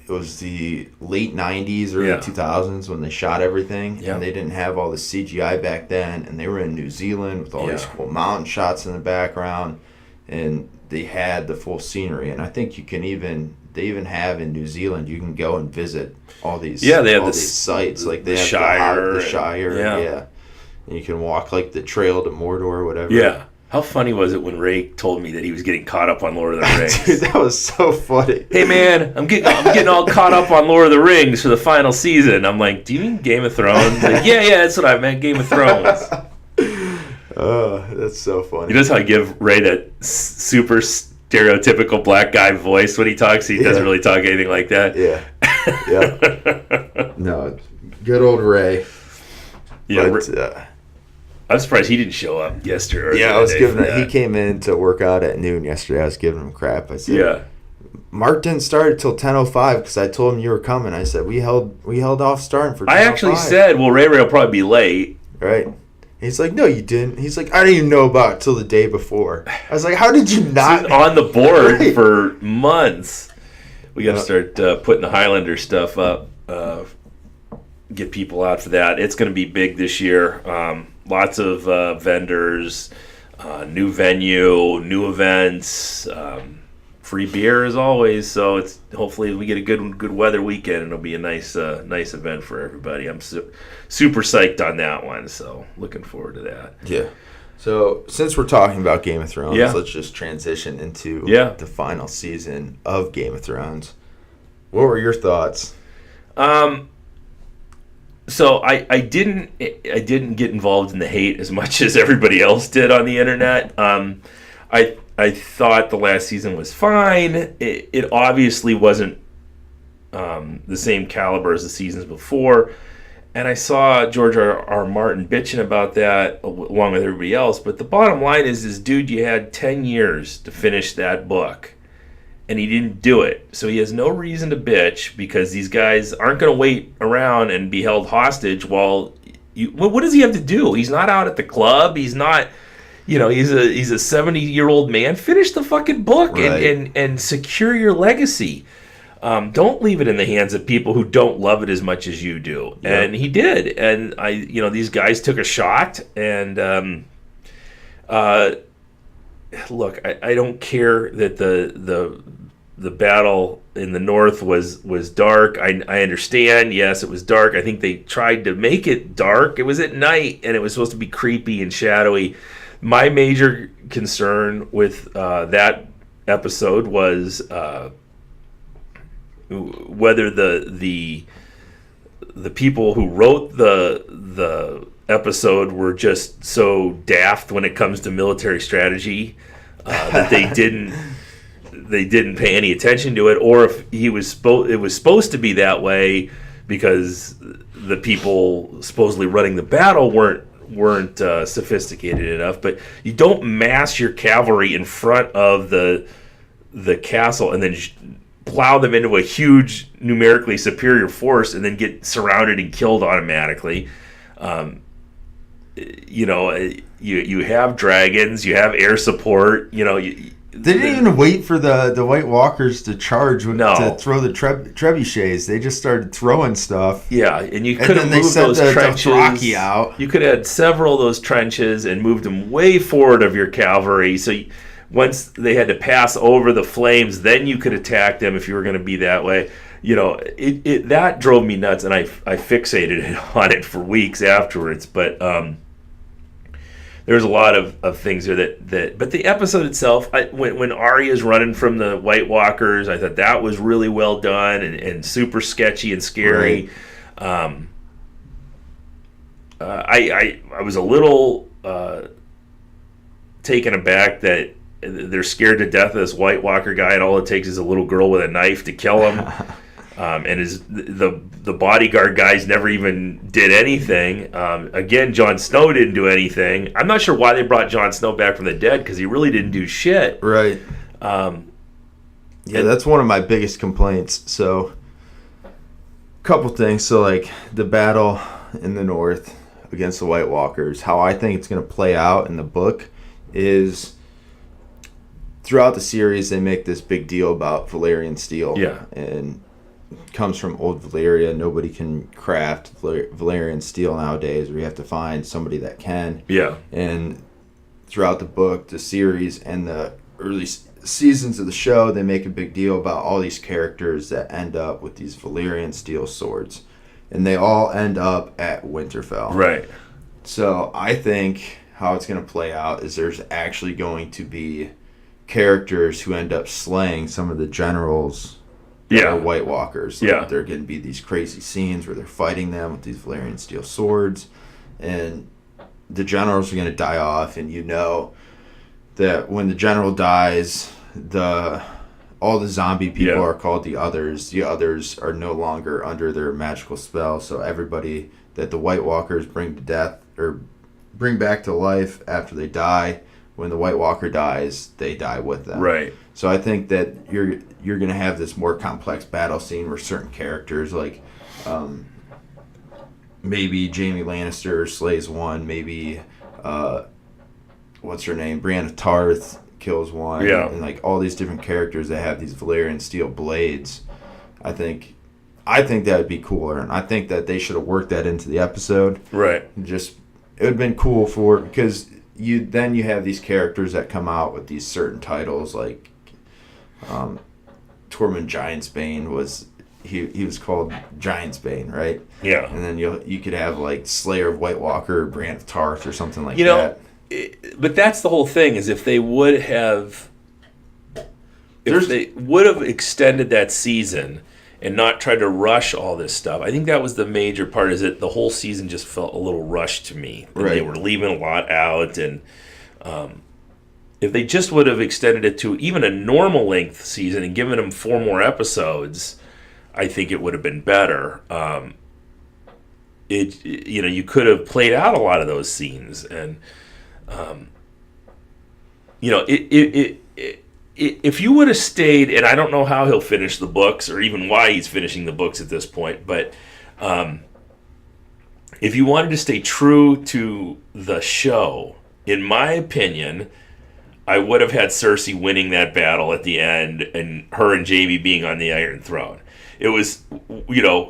it was the late 90s, early 2000s when they shot everything, and they didn't have all the CGI back then, and they were in New Zealand with all these cool mountain shots in the background, and they had the full scenery. And I think they even have in New Zealand, you can go and visit all these they have these sites, like they have Shire, the Shire, and you can walk like the trail to Mordor or whatever. Yeah. How funny was it when Ray told me that he was getting caught up on Lord of the Rings? Dude, that was so funny. Hey man, I'm getting all caught up on Lord of the Rings for the final season. I'm like, do you mean Game of Thrones? Like, yeah, that's what I meant, Game of Thrones. Oh, that's so funny. You notice how I give Ray that super stereotypical black guy voice when he talks? He doesn't really talk anything like that. Yeah. No, good old Ray. Yeah. But, I'm surprised he didn't show up yesterday. Yeah, I was giving him. He came in to work out at noon yesterday. I was giving him crap. I said, Mark didn't start till 10:05 because I told him you were coming. I said we held off starting for 10:05. I actually said, well, Ray will probably be late. Right. He's like, no, you didn't. He's like, I didn't even know about it till the day before. I was like, how did you not? On the board for months. We got to start putting the Highlander stuff up. Get people out for that. It's going to be big this year. Lots of vendors, new venue, new events, free beer as always. So it's hopefully we get a good weather weekend, and it'll be a nice event for everybody. I'm super psyched on that one. So looking forward to that. Yeah. So since we're talking about Game of Thrones, let's just transition into the final season of Game of Thrones. What were your thoughts? So I didn't get involved in the hate as much as everybody else did on the internet. I thought the last season was fine. It obviously wasn't the same caliber as the seasons before, and I saw George R. Martin bitching about that along with everybody else. But the bottom line is, dude, you had 10 years to finish that book. And he didn't do it. So he has no reason to bitch because these guys aren't going to wait around and be held hostage while what does he have to do? He's not out at the club. He's not, he's a 70-year-old man. Finish the fucking book and secure your legacy. Don't leave it in the hands of people who don't love it as much as you do. Yep. And he did. And these guys took a shot and look, I don't care that the battle in the north was dark. I understand. Yes, it was dark. I think they tried to make it dark. It was at night, and it was supposed to be creepy and shadowy. My major concern with that episode was whether the people who wrote the episode were just so daft when it comes to military strategy that they didn't pay any attention to it, or if it was supposed to be that way because the people supposedly running the battle weren't sophisticated enough. But you don't mass your cavalry in front of the castle and then plow them into a huge numerically superior force and then get surrounded and killed automatically. You have dragons, you have air support. They didn't even wait for the White Walkers to charge to throw the trebuchets. They just started throwing stuff. Yeah, and you could have moved those trenches out. You could have had several of those trenches and moved them way forward of your cavalry. So once they had to pass over the flames, then you could attack them if you were going to be that way. That drove me nuts, and I fixated on it for weeks afterwards. But there's a lot of things there but the episode itself, when Arya's running from the White Walkers, I thought that was really well done and super sketchy and scary. Right. I was a little taken aback that they're scared to death of this White Walker guy, and all it takes is a little girl with a knife to kill him. And the bodyguard guys never even did anything. Again, Jon Snow didn't do anything. I'm not sure why they brought Jon Snow back from the dead, because he really didn't do shit. Right. That's one of my biggest complaints. So, couple things. So, like, the battle in the north against the White Walkers, how I think it's going to play out in the book is throughout the series they make this big deal about Valyrian steel. Yeah. And comes from old Valyria. Nobody can craft Valyrian steel nowadays, or you have to find somebody that can. Yeah. And throughout the book, the series, and the early seasons of the show, they make a big deal about all these characters that end up with these Valyrian steel swords. And they all end up at Winterfell. Right. So I think how it's going to play out is there's actually going to be characters who end up slaying some of the generals that are White Walkers. Like, there are going to be these crazy scenes where they're fighting them with these Valyrian steel swords, and the generals are going to die off, and that when the general dies, all the zombie people are called the Others. The Others are no longer under their magical spell, so everybody that the White Walkers bring to death or bring back to life after they die, when the White Walker dies, they die with them. Right. So I think that you're going to have this more complex battle scene where certain characters, like maybe Jaime Lannister slays one, maybe what's her name, Brienne of Tarth kills one, and like all these different characters that have these Valyrian steel blades. I think that would be cooler, and I think that they should have worked that into the episode. Right. It would have been cool because you have these characters that come out with these certain titles, like Tormund Giantsbane was he was called Giantsbane, right? Yeah. And then you could have like Slayer of White Walker or Brienne of Tarth or something like that. But that's the whole thing, is if they would have extended that season and not tried to rush all this stuff. I think that was the major part, is that the whole season just felt a little rushed to me. And they were leaving a lot out, and if they just would have extended it to even a normal length season and given them 4 more episodes, I think it would have been better. You could have played out a lot of those scenes, and if you would have stayed, and I don't know how he'll finish the books or even why he's finishing the books at this point, but if you wanted to stay true to the show, in my opinion, I would have had Cersei winning that battle at the end and her and Jaime being on the Iron Throne. It was,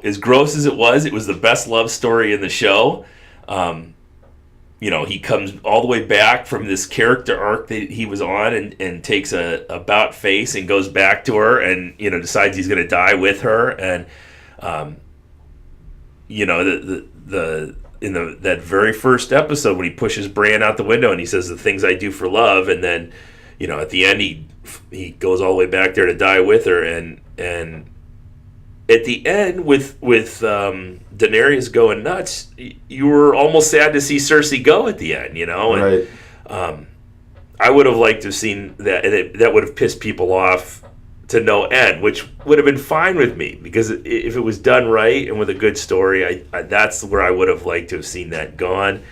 as gross as it was the best love story in the show. He comes all the way back from this character arc that he was on and takes a about face and goes back to her and, decides he's going to die with her. And, that very first episode when he pushes Bran out the window and he says the things I do for love. And then, at the end, he goes all the way back there to die with her. And at the end, with Daenerys going nuts, you were almost sad to see Cersei go at the end, And, right. I would have liked to have seen that, and that would have pissed people off to no end, which would have been fine with me, because if it was done right and with a good story, I that's where I would have liked to have seen that gone.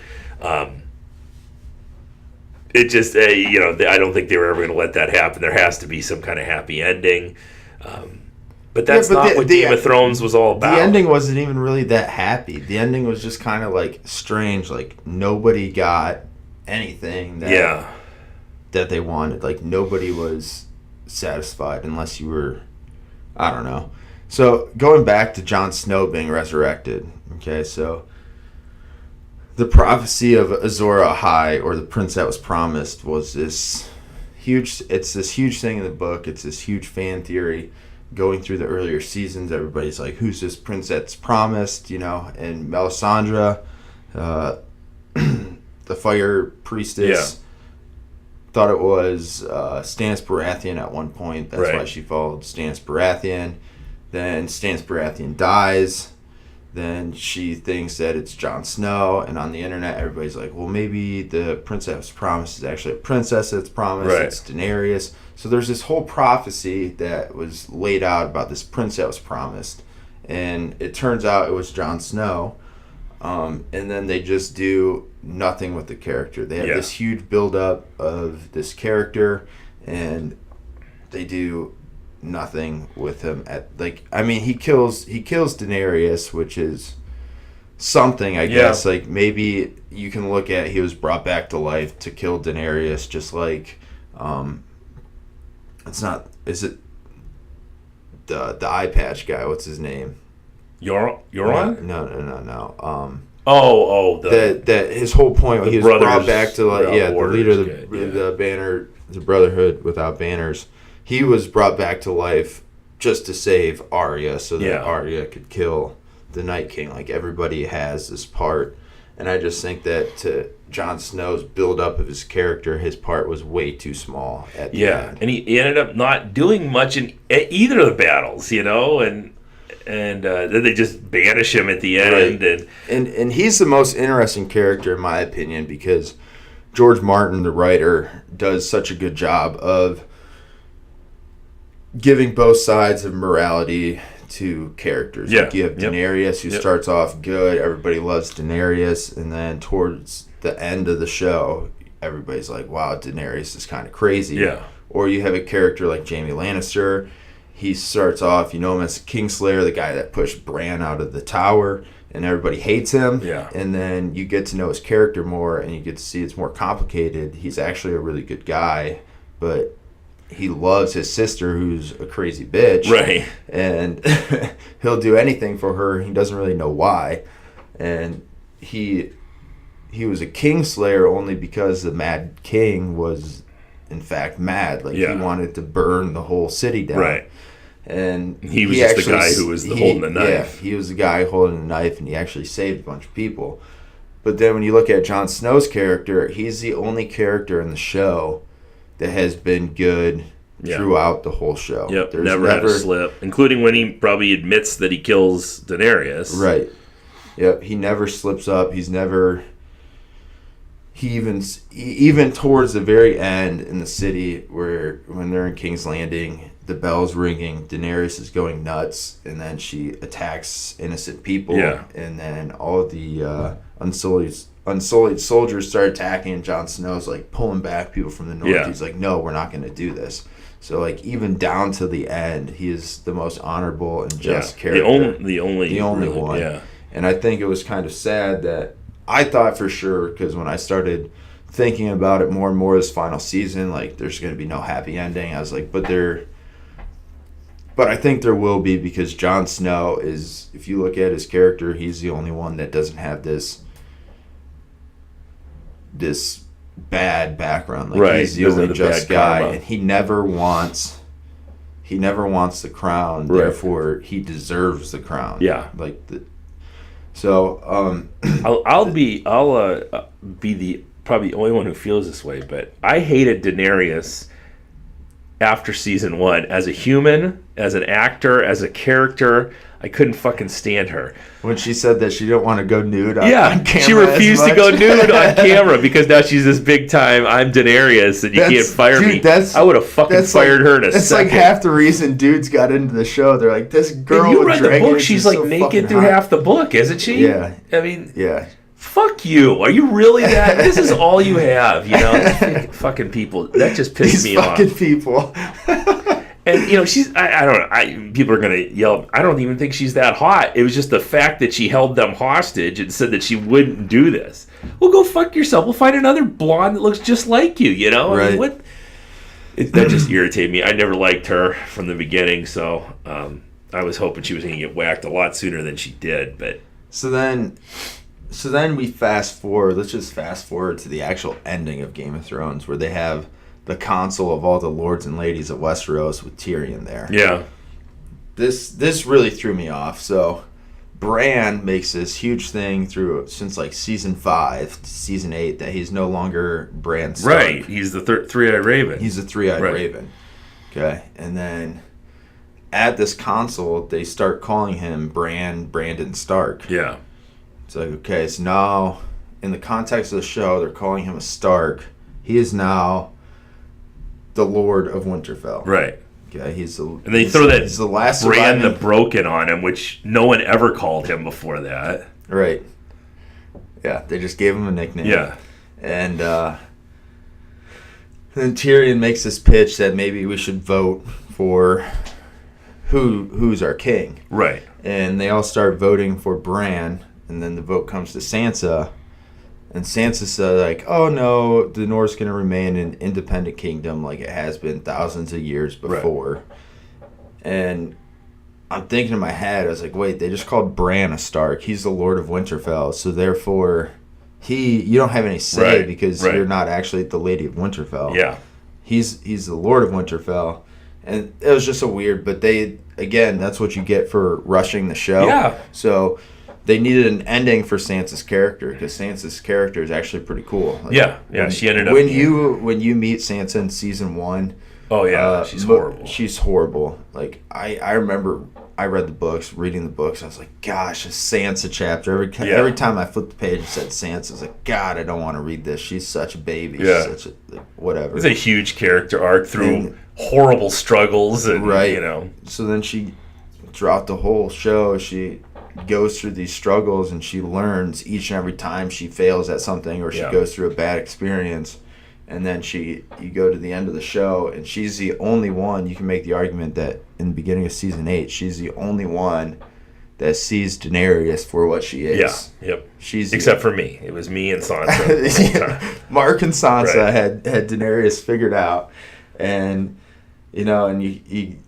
It just, I don't think they were ever going to let that happen. There has to be some kind of happy ending. But that's not what Game of Thrones was all about. The ending wasn't even really that happy. The ending was just kind of like strange. Like nobody got anything. that they wanted. Like, nobody was satisfied unless you were, I don't know. So going back to Jon Snow being resurrected, okay, so the prophecy of Azor Ahai, or the prince that was promised, was this huge thing in the book. It's this huge fan theory going through the earlier seasons. Everybody's like, who's this prince that's promised, you know? And Melisandre, the fire priestess, thought it was Stannis Baratheon at one point. That's why she followed Stannis Baratheon. Then Stannis Baratheon dies. Then she thinks that it's Jon Snow, and on the internet, everybody's like, well, maybe the princess promised is actually a princess that's promised. Right. It's Daenerys. So there's this whole prophecy that was laid out about this prince that was promised, and it turns out it was Jon Snow, and then they just do nothing with the character. They have this huge build-up of this character, and they do nothing with him. He kills Daenerys, which is something, I guess. Like, maybe you can look at he was brought back to life to kill Daenerys, just like is it the eye patch guy, what's his name? Euron? No. That his whole point, he was brought back to, like, the leader of the banner, the Brotherhood without banners. He was brought back to life just to save Arya, so that Arya could kill the Night King. Like, everybody has this part, and I just think that to Jon Snow's build-up of his character, his part was way too small at the end. And he ended up not doing much in either of the battles, you know, and then they just banish him at the end. Right. And he's the most interesting character, in my opinion, because George Martin, the writer, does such a good job of giving both sides of morality to characters. Like, you have Daenerys, who starts off good, everybody loves Daenerys, and then towards the end of the show, everybody's like, wow, Daenerys is kind of crazy. Yeah. Or you have a character like Jaime Lannister. He starts off, you know him as Kingslayer, the guy that pushed Bran out of the tower, and everybody hates him. Yeah. And then you get to know his character more, and you get to see it's more complicated. He's actually a really good guy, but he loves his sister, who's a crazy bitch. Right. And he'll do anything for her. He doesn't really know why. And he was a Kingslayer only because the Mad King was, in fact, mad. Like, he wanted to burn the whole city down. Right. And he was just the guy who was holding the knife. Yeah, he was the guy holding the knife, and he actually saved a bunch of people. But then when you look at Jon Snow's character, he's the only character in the show that has been good throughout the whole show. Yep, never had a slip, including when he probably admits that he kills Daenerys. Right. Yep, he never slips up. Even towards the very end in the city, when they're in King's Landing, the bell's ringing, Daenerys is going nuts, and then she attacks innocent people, and then all of the unsullied soldiers start attacking, and Jon Snow's like pulling back people from the north. Yeah. He's like, no, we're not going to do this. So, like, even down to the end, he is the most honorable and just character. The only one. Yeah. And I think it was kind of sad that I thought for sure, because when I started thinking about it more and more this final season, like, there's going to be no happy ending. I was like, but I think there will be, because Jon Snow is, if you look at his character, he's the only one that doesn't have this bad background. Like, he's the only just guy, karma. And he never wants the crown. Right. Therefore, he deserves the crown. Yeah. I'll be the probably only one who feels this way, but I hated Daenerys after season 1 as a human, as an actor, as a character. I couldn't fucking stand her. When she said that she didn't want to go nude on camera. She refused to go nude on camera because now she's this big time, I'm Daenerys, and you can't fire me. I would have fucking fired her in a second. That's like half the reason dudes got into the show. They're like, this girl you read the book, she's like so naked through half the book, isn't she? Yeah. I mean, fuck you. Are you really that? This is all you have, you know? Fucking people. That just pissed me off. These fucking people. And, you know, I don't know. People are going to yell. I don't even think she's that hot. It was just the fact that she held them hostage and said that she wouldn't do this. Well, go fuck yourself. We'll find another blonde that looks just like you, you know? Right. I mean, what? That just irritated me. I never liked her from the beginning, so I was hoping she was going to get whacked a lot sooner than she did. But So then we fast forward. Let's just fast forward to the actual ending of Game of Thrones, where they have the council of all the lords and ladies of Westeros with Tyrion there. yeah, This really threw me off. So Bran makes this huge thing since like season 5 to season 8 that he's no longer Bran Stark. right. He's the three-eyed raven. He's a three-eyed Right. raven. Okay, and then at this council, they start calling him Brandon Stark. Yeah, It's like, okay, so now in the context of the show, they're calling him a Stark. He is now the Lord of Winterfell. right. Okay, And they throw that he's the last Bran the surviving. Broken on him, which no one ever called him before that. Right. Yeah, they just gave him a nickname. Yeah, And then Tyrion makes this pitch that maybe we should vote for who's our king. right. And they all start voting for Bran, and then the vote comes to Sansa. And Sansa said, like, oh no, the North's going to remain an independent kingdom like it has been thousands of years before. And I'm thinking in my head, I was like, wait, they just called Bran a Stark. He's the Lord of Winterfell, so therefore you don't have any say Right, because right. you're not actually the Lady of Winterfell. Yeah, He's the Lord of Winterfell. And it was just a weird, but that's what you get for rushing the show. Yeah. So they needed an ending for Sansa's character because Sansa's character is actually pretty cool. Like, yeah. She ended up when you meet Sansa in season 1. Oh yeah, she's horrible. She's horrible. Like I remember I read the books, reading the books. I was like, gosh, a Sansa chapter. Every time I flipped the page and said Sansa, I was like, God, I don't want to read this. She's such a baby. Yeah. She's such a whatever. It's a huge character arc through And- horrible struggles, and Right. you know, So then throughout the whole show, she goes through these struggles and she learns each and every time she fails at something or she Yeah. goes through a bad experience. And then you go to the end of the show and she's the only one, you can make the argument that in the beginning of season 8, she's the only one that sees Daenerys for what she is. yeah, yep. She's Except for me, it was me and Sansa. the whole time. Mark and Sansa Right. had Daenerys figured out, and and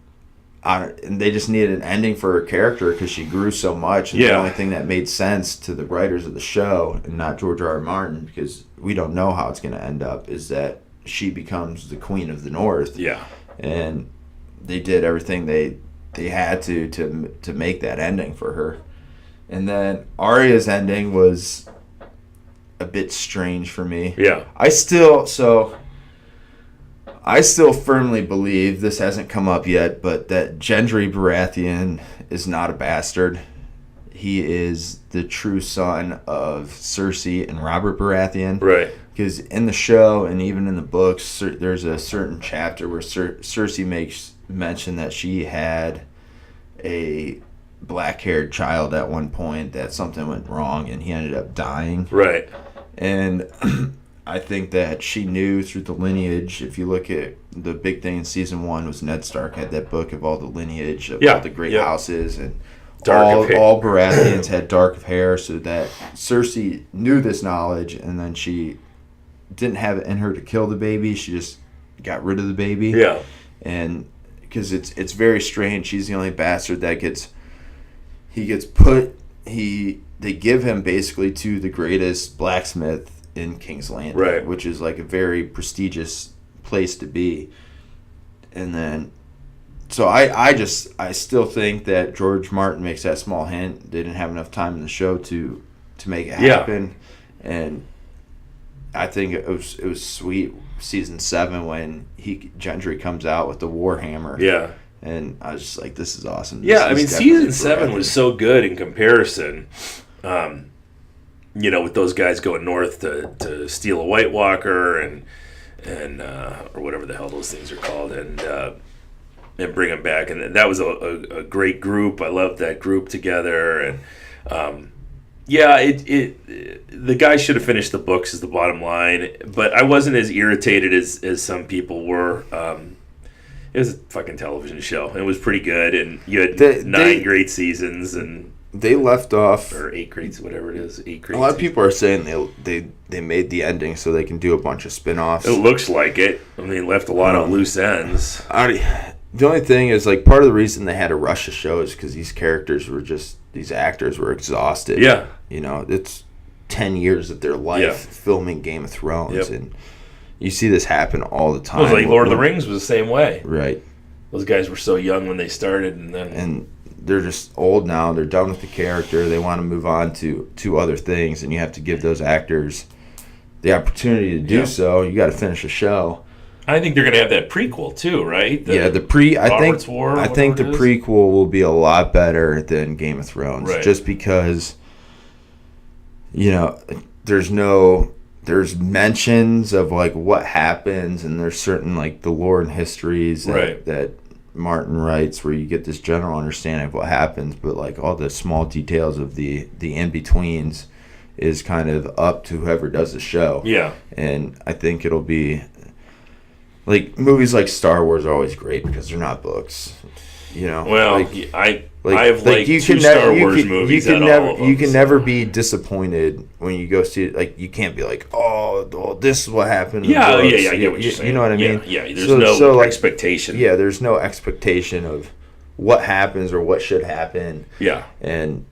and they just needed an ending for her character because she grew so much. And the Yeah. only thing that made sense to the writers of the show and not George R. R. Martin, because we don't know how it's going to end up, is that she becomes the Queen of the North. Yeah, And they did everything they had to make that ending for her. And then Arya's ending was a bit strange for me. yeah, I still firmly believe, this hasn't come up yet, but that Gendry Baratheon is not a bastard. He is the true son of Cersei and Robert Baratheon. right. Because in the show and even in the books, there's a certain chapter where Cersei makes mention that she had a black-haired child at one point, that something went wrong and he ended up dying. Right. And I think that she knew through the lineage. If you look at the big thing in season 1 was Ned Stark had that book of all the lineage of all the great houses, and all Baratheons had dark of hair, so that Cersei knew this knowledge, and then she didn't have it in her to kill the baby. She just got rid of the baby. Yeah. And because it's very strange, she's the only bastard that they give him basically to the greatest blacksmith in King's Landing, Right. which is like a very prestigious place to be. And then, so I still think that George Martin makes that small hint. They didn't have enough time in the show to make it happen. And I think it was sweet season 7 when Gendry comes out with the Warhammer. Yeah. And I was just like, this is awesome. Yeah, I This mean, is definitely season 7 was so good in comparison. With those guys going north to steal a White Walker and or whatever the hell those things are called, and bring them back. And that was a great group. I loved that group together. And the guy should have finished the books is the bottom line. But I wasn't as irritated as some people were. It was a fucking television show. It was pretty good, and you had 9 great seasons. And they left off, or 8 grades, whatever it is, 8 grades. a lot of people are saying they made the ending so they can do a bunch of spin-offs. It looks like it. I mean, they left a lot of loose ends. The only thing is, like, part of the reason they had to rush the show is because these actors were exhausted. Yeah. You know, it's 10 years of their life filming Game of Thrones, and you see this happen all the time. It was like Lord of the Rings was the same way. Right. Those guys were so young when they started, and they're just old now. They're done with the character. They want to move on to other things, and you have to give those actors the opportunity to do so. You got to finish the show. I think they're going to have that prequel too, right? I think the prequel will be a lot better than Game of Thrones, just because, you know, there's mentions of like what happens, and there's certain like the lore and histories that Martin writes where you get this general understanding of what happens, but like all the small details of the in-betweens is kind of up to whoever does the show. Yeah. And I think it'll be like movies like Star Wars are always great because they're not books. You know. Well, I have like two Star Wars movies. You can never be disappointed when you go see it. Like you can't be like, oh, this is what happened. Yeah, I get what you're saying. You know what I mean? Yeah. There's no expectation. Yeah, there's no expectation of what happens or what should happen. Yeah, and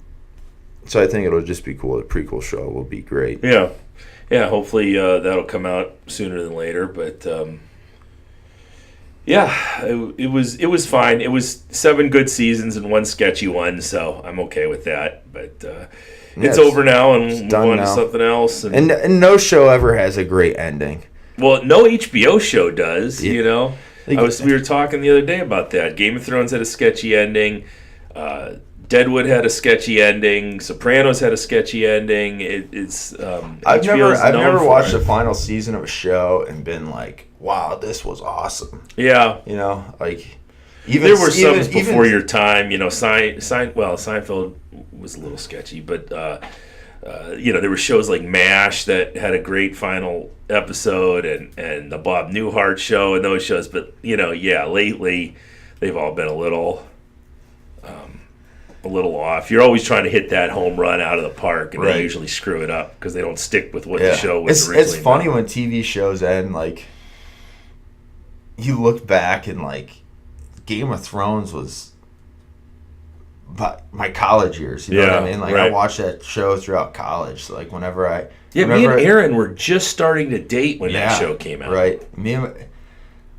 so I think it'll just be cool. The prequel show will be great. Yeah. Hopefully that'll come out sooner than later, but. Yeah, it was fine. It was 7 good seasons and 1 sketchy one, so I'm okay with that. But it's over now, and we're on to something else. And no show ever has a great ending. Well, no HBO show does. Yeah. You know, we were talking the other day about that. Game of Thrones had a sketchy ending. Deadwood had a sketchy ending. Sopranos had a sketcy ending. I've never watched the final season of a show and been like, wow, this was awesome. Yeah. You know, like there were some before your time. You know, Seinfeld was a little sketchy, but you know, there were shows like MASH that had a great final episode, and the Bob Newhart show and those shows. But you know, lately they've all been a little off. You're always trying to hit that home run out of the park, and they usually screw it up because they don't stick with what the show was originally. It's funny when TV shows end, like, you look back and, like, Game of Thrones was my college years, you know what I mean? Like, I watched that show throughout college, so, like, whenever me and Aaron were just starting to date when that show came out. Right. Me and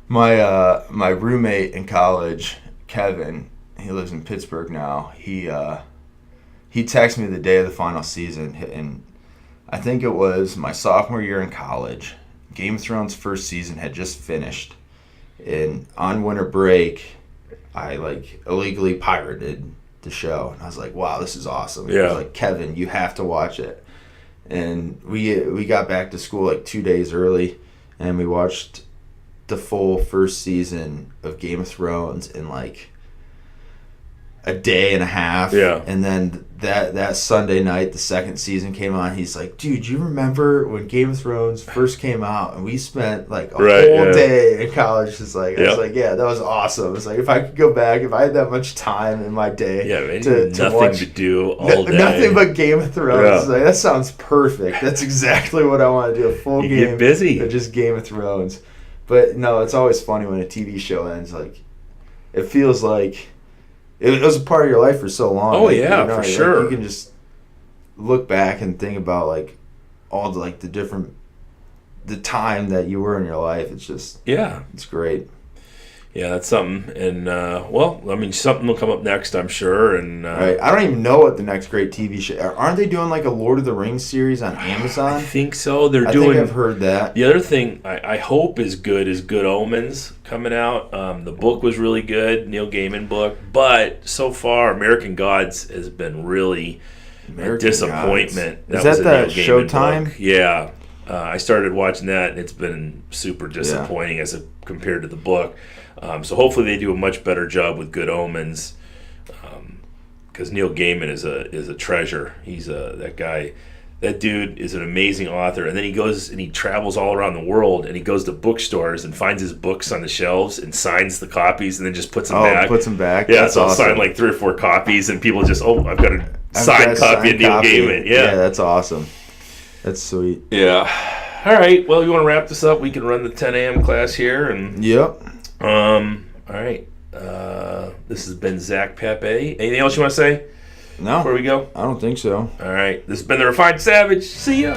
my roommate in college, Kevin, he lives in Pittsburgh now. He texted me the day of the final season, and I think it was my sophomore year in college. Game of Thrones' first season had just finished, and on winter break, I like illegally pirated the show, and I was like, "Wow, this is awesome!" Yeah. I was like, "Kevin, you have to watch it." And we got back to school like 2 days early, and we watched the full first season of Game of Thrones in like a day and a half. Yeah. And then that Sunday night, the second season came on. He's like, dude, you remember when Game of Thrones first came out, and we spent like a whole day in college? Just like, I was like, yeah, that was awesome. It's like, if I could go back, if I had that much time in my day, to watch, to do all day, nothing but Game of Thrones. Like, that sounds perfect. That's exactly what I want to do. A full game, get busy, of just Game of Thrones. But no, it's always funny when a TV show ends. Like, it feels like it was a part of your life for so long. Oh, yeah, for sure. Like, you can just look back and think about like all the like the time that you were in your life. It's just it's great. Yeah, that's something. And well, I mean, something will come up next, I'm sure. And right. I don't even know what the next great TV show. Aren't they doing like a Lord of the Rings series on Amazon? I think so. I think I've heard that. The other thing I hope is Good Omens coming out. The book was really good, Neil Gaiman book, but so far American Gods has been really a disappointment. Is that the Showtime? Book. Yeah. I started watching that, and it's been super disappointing as compared to the book. So hopefully they do a much better job with Good Omens, because Neil Gaiman is a treasure. He's that guy. That dude is an amazing author, and then he goes and he travels all around the world, and he goes to bookstores and finds his books on the shelves and signs the copies, and then just puts them back. Puts them back. Yeah, so I'll sign like 3 or 4 copies, and people just, I've got to signed copy of Neil Gaiman. Yeah, that's awesome. That's sweet. Yeah. All right. Well, you want to wrap this up? We can run the 10 a.m. class here. And Yep. all right. This has been Zac Papay. Anything else you want to say No. before we go? I don't think so. All right. This has been the Refined Savage. See ya.